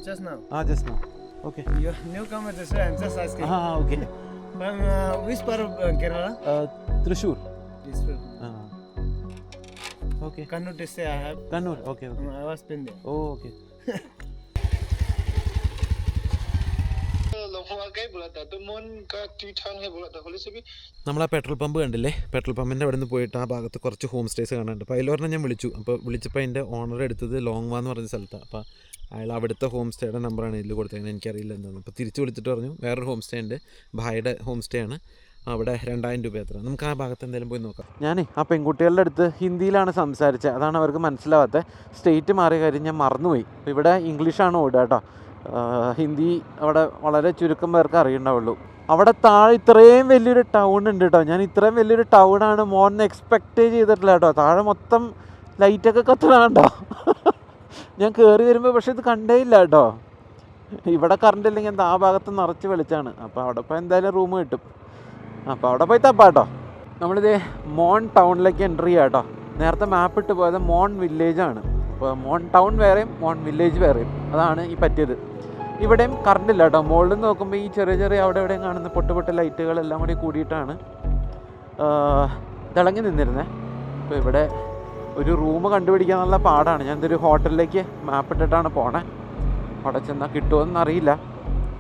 Just now. Just now. Okay. You're newcomer to say, I'm just asking. Okay. From which part of Kerala? Thrissur. Thrissur. Okay. Kannur district I have. Kannur. Okay. I was been there. Oh, okay. നമ്മൾ ആ petrol pump കണ്ടില്ലേ, petrol പമ്പിൻ്റെ അവിടെ നിന്ന് പോയിട്ട് ആ ഭാഗത്ത് കുറച്ച് home stays കാണാനുണ്ട്. അപ്പോൾ അതിലൊരെണ്ണം ഞാൻ വിളിച്ചു. അപ്പോൾ വിളിച്ചപ്പോൾ അതിൻ്റെ ഓണർ എടുത്തത് ലോങ് വാ എന്ന് പറഞ്ഞ സ്ഥലത്താണ്. അപ്പോൾ അയാൾ അവിടുത്തെ ഹോം സ്റ്റേയുടെ നമ്പറാണ് ഇതിൽ കൊടുത്തത്. എനിക്കറിയില്ല എന്താണ്. അപ്പോൾ തിരിച്ച് വിളിച്ചിട്ട് പറഞ്ഞു വേറൊരു ഹോം സ്റ്റേ ഉണ്ട്, ഭായിയുടെ ഹോം സ്റ്റേ ആണ്, അവിടെ 2000 രൂപ എത്ര. നമുക്ക് ആ ഭാഗത്ത് എന്തെങ്കിലും പോയി നോക്കാം. ഞാനേ ആ പെൺകുട്ടികളുടെ അടുത്ത് ഹിന്ദിയിലാണ് സംസാരിച്ചത്, അതാണ് അവർക്ക് മനസ്സിലാവാത്തത്. സ്റ്റേറ്റ് മാറിയ കാര്യം ഞാൻ മറന്നുപോയി. അപ്പോൾ ഇവിടെ ഇംഗ്ലീഷാണ് ഓടുക കേട്ടോ, ഹിന്ദി അവിടെ വളരെ ചുരുക്കം പേർക്ക് അറിയണ്ടാവുള്ളൂ. അവിടെ താഴെ ഇത്രയും വലിയൊരു ടൗൺ ഉണ്ട് കേട്ടോ. ഞാൻ ഇത്രയും വലിയൊരു ടൗണാണ് മോൻ എക്സ്പെക്റ്റ് ചെയ്തിട്ടില്ല കേട്ടോ. താഴെ മൊത്തം ലൈറ്റൊക്കെ കത്തണുണ്ടോ. ഞാൻ കയറി വരുമ്പോൾ പക്ഷേ ഇത് കണ്ടേ ഇല്ല കേട്ടോ. ഇവിടെ കറണ്ട് ഇല്ലെങ്കിൽ എന്താ ആ ഭാഗത്ത് നിറച്ച് വെളിച്ചാണ്. അപ്പോൾ അവിടെ പോയി എന്തായാലും റൂം കിട്ടും. അപ്പോൾ അവിടെ പോയി തപ്പാട്ടോ. നമ്മളിത് മോൺ ടൗണിലേക്ക് എൻട്രി ചെയ്യാം കേട്ടോ. നേരത്തെ മാപ്പ് ഇട്ട് പോയത് മോൺ വില്ലേജാണ്. അപ്പോൾ മോൺ ടൗൺ വേറെയും മോൺ വില്ലേജ് വേറെയും, അതാണ് ഈ പറ്റിയത്. ഇവിടെയും കറണ്ട് ഇല്ല കേട്ടോ. മുകളിൽ നിന്ന് നോക്കുമ്പോൾ ഈ ചെറിയ ചെറിയ അവിടെ എവിടെയും കാണുന്ന പൊട്ട് ലൈറ്റുകളെല്ലാം കൂടി കൂടിയിട്ടാണ് തിളങ്ങി നിന്നിരുന്നത്. അപ്പോൾ ഇവിടെ ഒരു റൂം കണ്ടുപിടിക്കാനുള്ള പാടാണ്. ഞാനിതൊരു ഹോട്ടലിലേക്ക് മാപ്പ് ഇട്ടിട്ടാണ് പോണേ. അവിടെ ചെന്നാൽ കിട്ടുമോയെന്നറിയില്ല,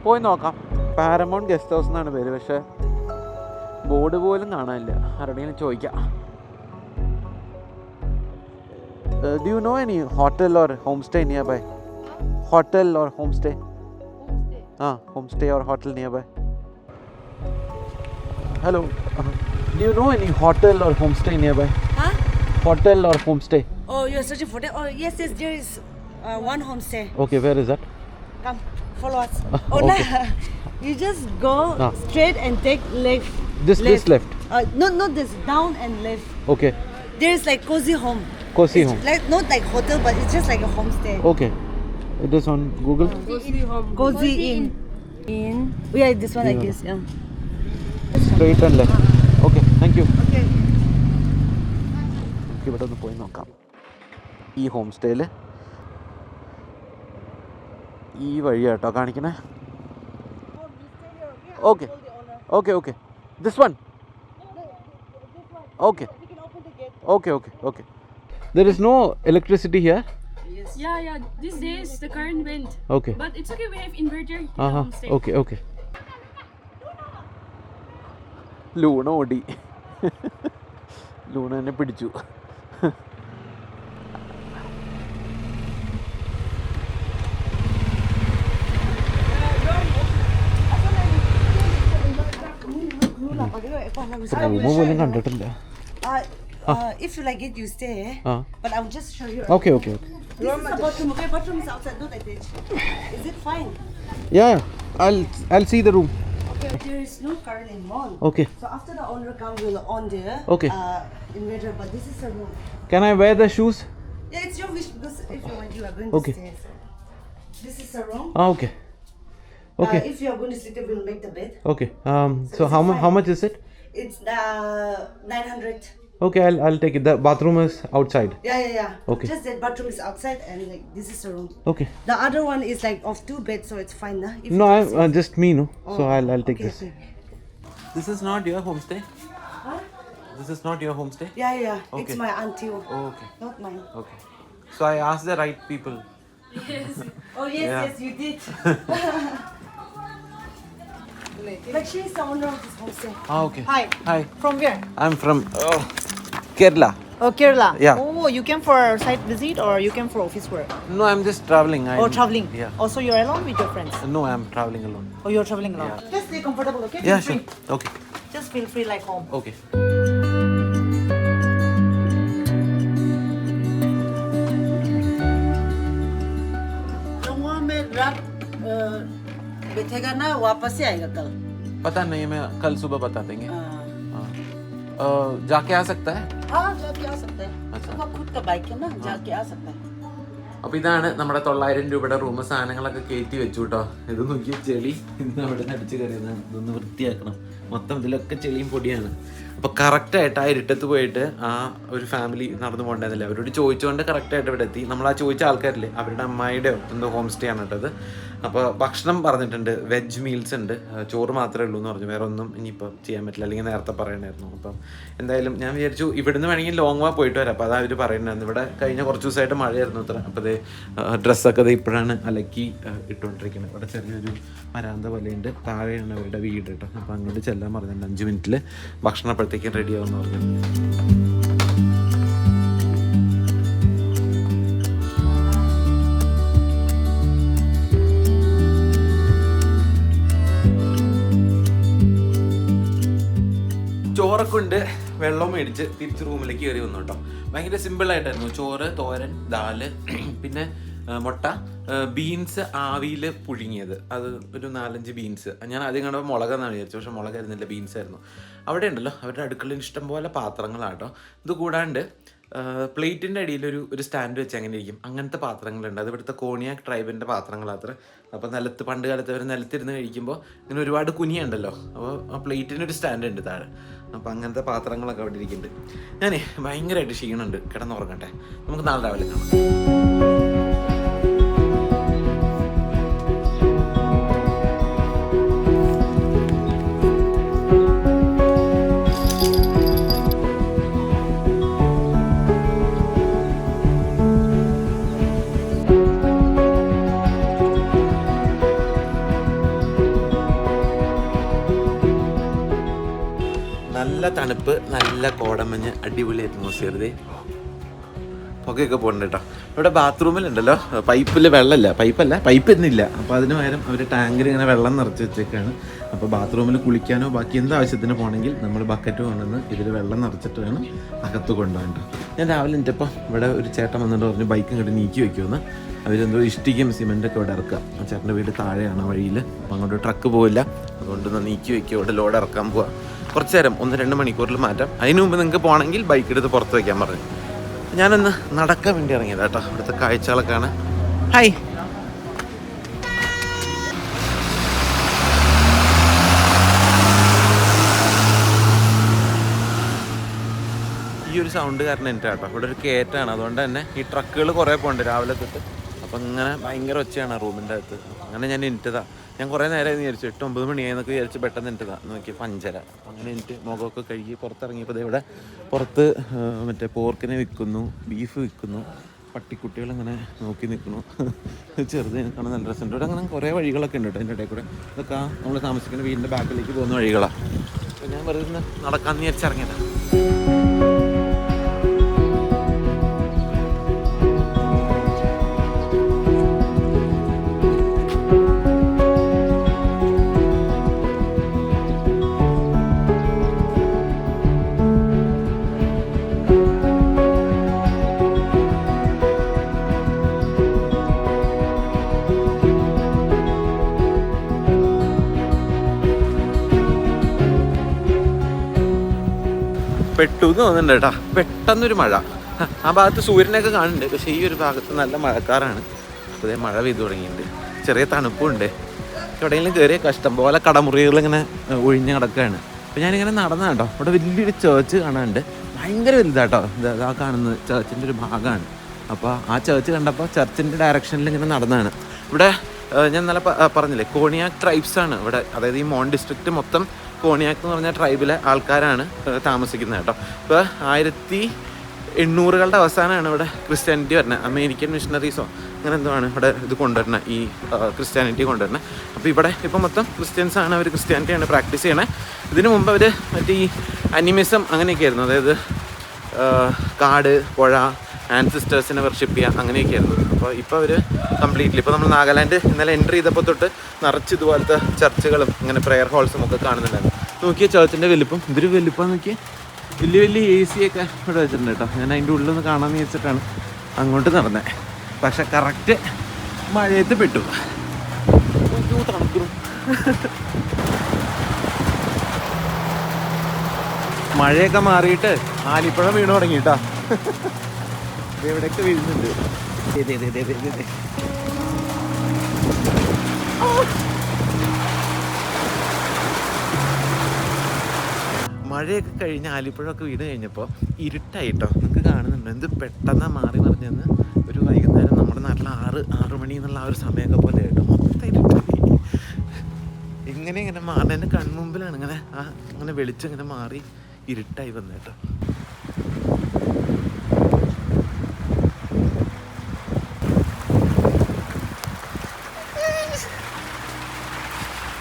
പോയി നോക്കാം. പാരമൗണ്ട് ഗസ്റ്റ് ഹൗസ് എന്നാണ് പേര്, പക്ഷേ ബോർഡ് പോലും കാണാനില്ല. ആരുടെയും ചോദിക്കാം. Do you know any hotel or homestay nearby? Hotel or homestay? Homestay or hotel nearby. Hello. Do you know any hotel or homestay nearby? Huh? Hotel or homestay? Oh, you're searching for that? Oh, yes, there is one homestay. Okay, where is that? Come, follow us. Oh, Okay. no. You just go straight and take left. This left. Not this, down and left. Okay. There is like cozy home. Cozy It's home. Like not like hotel, but it's just like a homestay. Okay. It is on Google. Cozy Inn. Oh, yeah, this one I guess. Yeah. Straight and left. Okay, thank you. Okay. ഇവിടെ ഒന്ന് പോയി നോക്കാം. ഈ home സ്റ്റേയിൽ ഈ വഴിയാട്ടോ കാണിക്കണേ. Okay okay okay this one. Okay okay okay okay. There is no electricity here? Yeah. These days the current went. Okay. But it's okay. We have inverter. You can homestay. Okay, okay. Luna ഓടി. Luna എന്നെ പിടിച്ചു. Room പോലും കണ്ടിട്ടില്ല. If you like it, you stay. But I will just show you. Okay, okay, okay. This is the bathroom. Okay, bathroom is outside, not attached. Is it fine? Yeah, I'll see the room. Okay, there is no current in mall. Okay. So after the owner come, we'll on there. Okay. Inverter, but this is the room. Can I wear the shoes? Yeah, it's your wish because if you want, you are going Okay. to stay. So. This is the room. Okay. Okay. If you are going to sleep, we'll make the bed. Okay. So how much is it? It's 900. Okay, I'll take it. The bathroom is outside. Yeah. Okay. Just that bathroom is outside and like this is the room. Okay. The other one is like of 2 beds, so it's fine, nah? If No, you I'm just me, no. So I'll take okay, this. okay. This is not your homestay. Huh? This is not your homestay. Yeah. Okay. It's my auntie, Oh, okay. not mine. Okay. So I asked the right people. Oh yes, Yeah. yes, you did. Like she is the owner of this homestay. Okay. Hi. Hi. From where? I'm from Kerala. Oh, Kerala. Yeah. Oh, you came for site visit or you came for office work? No, I'm just traveling. Traveling. Yeah. Also, you're alone with your friends. No, I'm traveling alone. Oh, you're traveling alone. Just stay comfortable, okay? Yeah, Feel sure. free. Okay. Just feel free like home. Okay. में रात बैठेगा ना, वापस ही आएगा कल. पता नहीं, मैं कल सुबह बता देंगे. जाके आ सकता है? हाँ, जाके आ सकता है. अच्छा. उसका खुद का बाइक है ना, जाके आ सकता है. അപ്പോൾ ഇതാണ് നമ്മുടെ 900 രൂപയുടെ റൂം. സാധനങ്ങളൊക്കെ കയറ്റി വെച്ചു കേട്ടോ. ഇത് നോക്കിയ ചെളി ഇന്ന് അവിടെ നിന്ന് അടിച്ച് കയറിയതാണ്. ഇതൊന്ന് വൃത്തിയാക്കണം. മൊത്തം ഇതിലൊക്കെ ചെളിയും പൊടിയാണ്. അപ്പോൾ കറക്റ്റായിട്ട് ആ ഇരുട്ടത്ത് പോയിട്ട് ആ ഒരു ഫാമിലി നടന്നു പോകേണ്ടതല്ലേ, അവരോട് ചോദിച്ചുകൊണ്ട് കറക്റ്റായിട്ട് ഇവിടെ എത്തി. നമ്മൾ ആ ചോദിച്ച ആൾക്കാരില്ലേ, അവരുടെ അമ്മായിയുടെയോ എന്തോ ഹോം സ്റ്റേ ആണ് കേട്ടത്. അപ്പോൾ ഭക്ഷണം പറഞ്ഞിട്ടുണ്ട്, വെജ് മീൽസ് ഉണ്ട്, ചോറ് മാത്രമേ ഉള്ളൂ എന്ന് പറഞ്ഞു, വേറെ ഒന്നും ഇനിയിപ്പോൾ ചെയ്യാൻ പറ്റില്ല, അല്ലെങ്കിൽ നേരത്തെ പറയണമായിരുന്നു. അപ്പം എന്തായാലും ഞാൻ വിചാരിച്ചു ഇവിടുന്ന് വേണമെങ്കിൽ ലോങ് വാ പോയിട്ട് വരാം. അപ്പോൾ അത് അവർ പറയുന്നുണ്ടായിരുന്നു. ഇവിടെ കഴിഞ്ഞ കുറച്ച് ദിവസമായിട്ട് മഴയായിരുന്നു അത്ര. അപ്പോൾ അത് ഡ്രസ്സൊക്കെ അത് ഇപ്പോഴാണ് അലക്കി ഇട്ടുകൊണ്ടിരിക്കുന്നത്. ഇവിടെ ചെറിയൊരു വരാന്ത പോലെയുണ്ട്, താഴെയാണ് അവരുടെ വീട് കേട്ടോ. അപ്പോൾ അങ്ങോട്ട് ചെല്ലാൻ പറഞ്ഞിട്ടുണ്ട്. 5 മിനിറ്റിൽ ഭക്ഷണം അപ്പോഴത്തേക്കും റെഡി ആവുമെന്ന് പറഞ്ഞു. ചോറൊക്കെ ഉണ്ട്, വെള്ളം മേടിച്ച് തിരിച്ച് റൂമിലേക്ക് കയറി വന്നു കേട്ടോ. ഭയങ്കര സിമ്പിളായിട്ടായിരുന്നു. ചോറ്, തോരൻ, ദാല്, പിന്നെ മുട്ട, ബീൻസ് ആവിയിൽ പുഴുങ്ങിയത്, അത് ഒരു 4-5 ബീൻസ്. ഞാൻ ആദ്യം കണ്ടപ്പോൾ മുളകെന്നാണ് വിചാരിച്ചു, പക്ഷേ മുളകായിരുന്നില്ല, ബീൻസ് ആയിരുന്നു. അവിടെ ഉണ്ടല്ലോ അവരുടെ അടുക്കളയിൽ ഇഷ്ടംപോലെ പാത്രങ്ങളാട്ടോ. ഇത് കൂടാണ്ട് പ്ലേറ്റിൻ്റെ അടിയിലൊരു സ്റ്റാൻഡ് വെച്ച് അങ്ങനെ ഇരിക്കും, അങ്ങനത്തെ പാത്രങ്ങളുണ്ട്. അത് ഇവിടുത്തെ കോണിയാക് ട്രൈബിൻ്റെ പാത്രങ്ങളാത്ര. അപ്പോൾ നിലത്ത് പണ്ട് കാലത്ത് അവർ നിലത്തിരുന്ന് കഴിക്കുമ്പോൾ ഇങ്ങനെ ഒരുപാട് കുനിയുണ്ടല്ലോ, അപ്പോൾ ആ പ്ലേറ്റിനൊരു സ്റ്റാൻഡ് ഉണ്ട് താഴെ. അപ്പോൾ അങ്ങനത്തെ പാത്രങ്ങളൊക്കെ അവിടെ ഇരിക്കുന്നുണ്ട്. ഞാനേ ഭയങ്കരമായിട്ട് ക്ഷീണമുണ്ട്, കിടന്നുറങ്ങട്ടെ. നമുക്ക് നാളെ രാവിലെ കാണാം. നല്ല തണുപ്പ്, നല്ല കോടമഞ്ഞ്, അടിപൊളി അറ്റ്മോസ്ഫിയർ. ഇതേ പുകയൊക്കെ പോകുന്നുണ്ട് കേട്ടോ. ഇവിടെ ബാത്റൂമിലുണ്ടല്ലോ പൈപ്പിൽ വെള്ളമില്ല, പൈപ്പ് എന്നില്ല. അപ്പോൾ അതിന് പകരം അവർ ടാങ്കിൽ ഇങ്ങനെ വെള്ളം നിറച്ച് വെച്ചേക്കാണ്. അപ്പോൾ ബാത്റൂമിൽ കുളിക്കാനോ ബാക്കി എന്ത് ആവശ്യത്തിന് പോകണമെങ്കിൽ നമ്മൾ ബക്കറ്റ് കൊണ്ടുവന്ന് ഇതിൽ വെള്ളം നിറച്ചിട്ട് വേണം അകത്ത് കൊണ്ടുപോകാൻ കേട്ടോ. ഞാൻ രാവിലെ എന്നിട്ടപ്പോൾ ഇവിടെ ഒരു ചേട്ടൻ വന്നിട്ട് പറഞ്ഞു ബൈക്ക് ഇങ്ങോട്ട് നീക്കി വയ്ക്കുമെന്ന്. അവരെന്തോ ഇഷ്ടിക്കും സിമെൻറ്റൊക്കെ ഇവിടെ ഇറക്കുക. ആ ചേട്ടൻ്റെ വീട് താഴെയാണ് വഴിയിൽ, അപ്പോൾ അങ്ങോട്ട് ട്രക്ക് പോവില്ല, അതുകൊണ്ടൊന്ന് നീക്കി വയ്ക്കുക. ഇവിടെ ലോഡ് ഇറക്കാൻ പോവാം. കുറച്ച് നേരം 1-2 മണിക്കൂറിൽ മാറ്റാം. അതിന് മുമ്പ് നിങ്ങൾക്ക് പോകണമെങ്കിൽ ബൈക്ക് എടുത്ത് പുറത്ത് വയ്ക്കാൻ പറഞ്ഞു. ഞാനൊന്ന് നടക്കാൻ വേണ്ടി ഇറങ്ങിയതാ കേട്ടോ. ഇവിടുത്തെ കാഴ്ചകളൊക്കെ ആണ്. ഹായ്, ഈ ഒരു സൗണ്ട് കാരണം എൻ്റെ കേട്ടോ. ഇവിടെ ഒരു കയറ്റാണ്, അതുകൊണ്ട് തന്നെ ഈ ട്രക്കുകൾ കുറേ പോകുന്നുണ്ട് രാവിലെ തൊട്ട്. അപ്പം ഇങ്ങനെ ഭയങ്കര ഒച്ചയാണ് റൂമിൻ്റെ അകത്ത്. അങ്ങനെ ഞാൻ എനിറ്റതാ. ഞാൻ കുറേ നേരമായി വിചാരിച്ചു, 8-9 മണിയായെന്നൊക്കെ വിചാരിച്ച് പെട്ടെന്ന് എനിറ്റതാ. നോക്കി 5:30. അങ്ങനെ എനിക്ക് മുഖമൊക്കെ കഴുകി പുറത്തിറങ്ങിയപ്പോൾ ഇവിടെ പുറത്ത് മറ്റേ പോർക്കിനെ വിൽക്കുന്നു, ബീഫ് വിൽക്കുന്നു, പട്ടിക്കുട്ടികളിങ്ങനെ നോക്കി നിൽക്കുന്നു. ചെറുത് കാണാൻ നല്ല രസമുണ്ട്. ഇവിടെ അങ്ങനെ കുറേ വഴികളൊക്കെ ഉണ്ട് കേട്ടോ. അതിൻ്റെ ഇടയിൽ കൂടെ ഇതൊക്കെ നമ്മൾ താമസിക്കുന്ന വീടിൻ്റെ ബാക്കിലേക്ക് പോകുന്ന വഴികളാണ്. അപ്പോൾ ഞാൻ വെറുതെ നടക്കാമെന്ന് വിചാരിച്ചിറങ്ങിയതാണ്. പെട്ടു എന്ന് തോന്നുന്നുണ്ട് കേട്ടോ. പെട്ടെന്നൊരു മഴ. ആ ഭാഗത്ത് സൂര്യനൊക്കെ കാണുന്നുണ്ട്, പക്ഷേ ഈ ഒരു ഭാഗത്ത് നല്ല മഴക്കാറാണ്. അപ്പോൾ ഇതേ മഴ പെയ്തു തുടങ്ങിയിട്ടുണ്ട്. ചെറിയ തണുപ്പുണ്ട്. എവിടെയെങ്കിലും കയറിയ കഷ്ടം പോലെ കടമുറികളിങ്ങനെ ഒഴിഞ്ഞ് കിടക്കുകയാണ്. അപ്പോൾ ഞാനിങ്ങനെ നടന്ന കേട്ടോ. ഇവിടെ വലിയൊരു ചേർച്ച് കാണാനുണ്ട്, ഭയങ്കര വലുതാട്ടോ. ഇതാ കാണുന്നത് ചേർച്ചിൻ്റെ ഒരു ഭാഗമാണ്. അപ്പോൾ ആ ചേർച്ച് കണ്ടപ്പോൾ ചർച്ചിൻ്റെ ഡയറക്ഷനിൽ ഇങ്ങനെ നടന്നതാണ്. ഇവിടെ ഞാൻ നല്ല പറഞ്ഞില്ലേ, കോണിയാക് ട്രൈബ്സാണ് ഇവിടെ. അതായത് ഈ മോൺ ഡിസ്ട്രിക്റ്റ് മൊത്തം കോണിയാക് എന്ന് പറഞ്ഞ ട്രൈബിലെ ആൾക്കാരാണ് താമസിക്കുന്നത് കേട്ടോ. ഇപ്പോൾ 1800-കളുടെ അവസാനമാണ് ഇവിടെ ക്രിസ്ത്യാനിറ്റി വരുന്നത്. അമേരിക്കൻ മിഷണറീസോ അങ്ങനെ എന്തോ ആണ് ഇവിടെ ഇത് കൊണ്ടുവരുന്നത്, ഈ ക്രിസ്ത്യാനിറ്റി കൊണ്ടുവരുന്നത്. അപ്പോൾ ഇവിടെ ഇപ്പോൾ മൊത്തം ക്രിസ്ത്യൻസാണ്, അവർ ക്രിസ്ത്യാനിറ്റിയാണ് പ്രാക്ടീസ് ചെയ്യണത്. ഇതിനു മുമ്പ് അവർ മറ്റേ ഈ അനിമിസം അങ്ങനെയൊക്കെ ആയിരുന്നു. അതായത് കാട്, പുഴ, ആൻസിസ്റ്റേഴ്സിനെ വർഷിപ്പ് ചെയ്യുക അങ്ങനെയൊക്കെ ആയിരുന്നു. അപ്പോൾ ഇപ്പോൾ അവർ കംപ്ലീറ്റ്ലി ഇപ്പോൾ നമ്മൾ നാഗാലാൻഡ് ഇന്നലെ എൻട്രി ചെയ്തപ്പോൾ തൊട്ട് നിറച്ച് ഇതുപോലത്തെ ചർച്ചുകളും ഇങ്ങനെ പ്രെയർ ഹോൾസും ഒക്കെ കാണുന്നുണ്ടായിരുന്നു. നോക്കിയ ചേർച്ചിൻ്റെ വലിപ്പം, ഇതൊരു വലിപ്പം നോക്കിയാൽ വലിയ വലിയ AC ഒക്കെ ഇവിടെ വെച്ചിട്ടുണ്ട് കേട്ടോ. ഞാൻ അതിൻ്റെ ഉള്ളിൽ നിന്ന് കാണാമെന്ന് വെച്ചിട്ടാണ് അങ്ങോട്ട് നടന്നത്. പക്ഷെ കറക്റ്റ് മഴയത്ത് പെട്ടു. തണുക്കും. മഴയൊക്കെ മാറിയിട്ട് ആലിപ്പഴം വീണ് തുടങ്ങി കേട്ടോ. എവിടെയൊക്കെ വീഴുന്നുണ്ട്. മഴയൊക്കെ കഴിഞ്ഞ് ആലിപ്പഴമൊക്കെ വീണ് കഴിഞ്ഞപ്പോൾ ഇരുട്ടായിട്ടോ. നിങ്ങൾക്ക് കാണുന്നുണ്ടോ എന്ത് പെട്ടെന്ന് മാറി മറിഞ്ഞെന്ന്. ഒരു വൈകുന്നേരം അതായത് നമ്മുടെ നാട്ടിൽ 6 മണി എന്നുള്ള ആ ഒരു സമയമൊക്കെ പോലെ കേട്ടോ. മൊത്തം ഇങ്ങനെ മാറി എൻ്റെ കൺമുമ്പിലാണ് ഇങ്ങനെ അങ്ങനെ വെളിച്ചം ഇങ്ങനെ മാറി ഇരുട്ടായി വന്നു കേട്ടോ.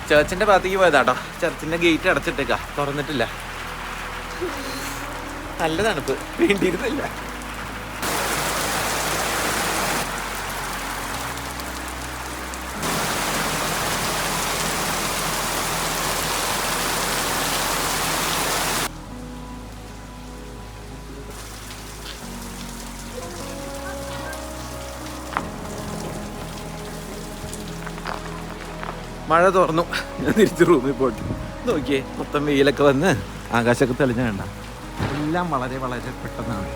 ചർച്ചിൻ്റെ ഭാഗത്തേക്ക് പോയതാട്ടോ. ചർച്ചിൻ്റെ ഗേറ്റ് അടച്ചിട്ടേക്കാ, തുറന്നിട്ടില്ല. നല്ല തണുപ്പ്, വേണ്ടിയിരുന്നില്ല. മഴ തുറന്നു, ഞാൻ തിരിച്ച് റൂമിൽ പോയിട്ട് നോക്കിയേ, മൊത്തം വെയിലൊക്കെ വന്ന് ആകാശമൊക്കെ തെളിഞ്ഞ കണ്ട. എല്ലാം വളരെ വളരെ പെട്ടെന്നാണ്.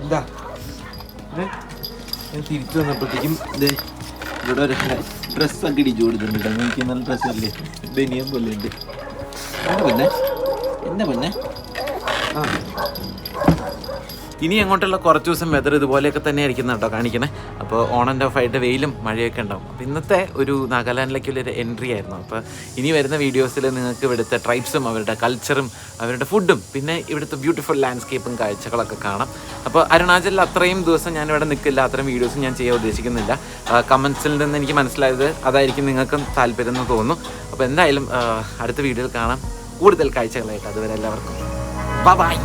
എന്താ ഞാൻ തിരിച്ചു വന്നപ്പോഴത്തേക്കും ഇവിടെ ഒരു ഡ്രസ്സൊക്കെ ഇടിച്ചു കൊടുത്തിട്ടുണ്ട്. എനിക്ക് നല്ല ഡ്രസ്സല്ലേ, ബനിയൻ പോലെ ഉണ്ട്. എന്താ പിന്നെ ആ ഇനി അങ്ങോട്ടുള്ള കുറച്ച് ദിവസം വെതർ ഇതുപോലെയൊക്കെ തന്നെ ആയിരിക്കും കേട്ടോ കാണിക്കണേ. അപ്പോൾ ഓൺ ആൻഡ് ഓഫ് ആയിട്ട് വെയിലും മഴയൊക്കെ ഉണ്ടാവും. അപ്പോൾ ഇന്നത്തെ ഒരു നാഗാലാൻഡിലേക്കുള്ളൊരു എൻട്രി ആയിരുന്നു. അപ്പോൾ ഇനി വരുന്ന വീഡിയോസിൽ നിങ്ങൾക്ക് ഇവിടുത്തെ ട്രൈബ്സും അവരുടെ കൾച്ചറും അവരുടെ ഫുഡും പിന്നെ ഇവിടുത്തെ ബ്യൂട്ടിഫുൾ ലാൻഡ്സ്കേപ്പും കാഴ്ചകളൊക്കെ കാണാം. അപ്പോൾ അരുണാചലിൽ അത്രയും ദിവസം ഞാനിവിടെ നിൽക്കില്ല, അത്രയും വീഡിയോസും ഞാൻ ചെയ്യാൻ ഉദ്ദേശിക്കുന്നില്ല. കമൻസിൽ നിന്ന് എനിക്ക് മനസ്സിലായത് അതായിരിക്കും നിങ്ങൾക്കും താല്പര്യം എന്ന് തോന്നുന്നു. അപ്പോൾ എന്തായാലും അടുത്ത വീഡിയോയിൽ കാണാം കൂടുതൽ കാഴ്ചകളായിട്ട്. അതുവരെ എല്ലാവർക്കും ബൈ.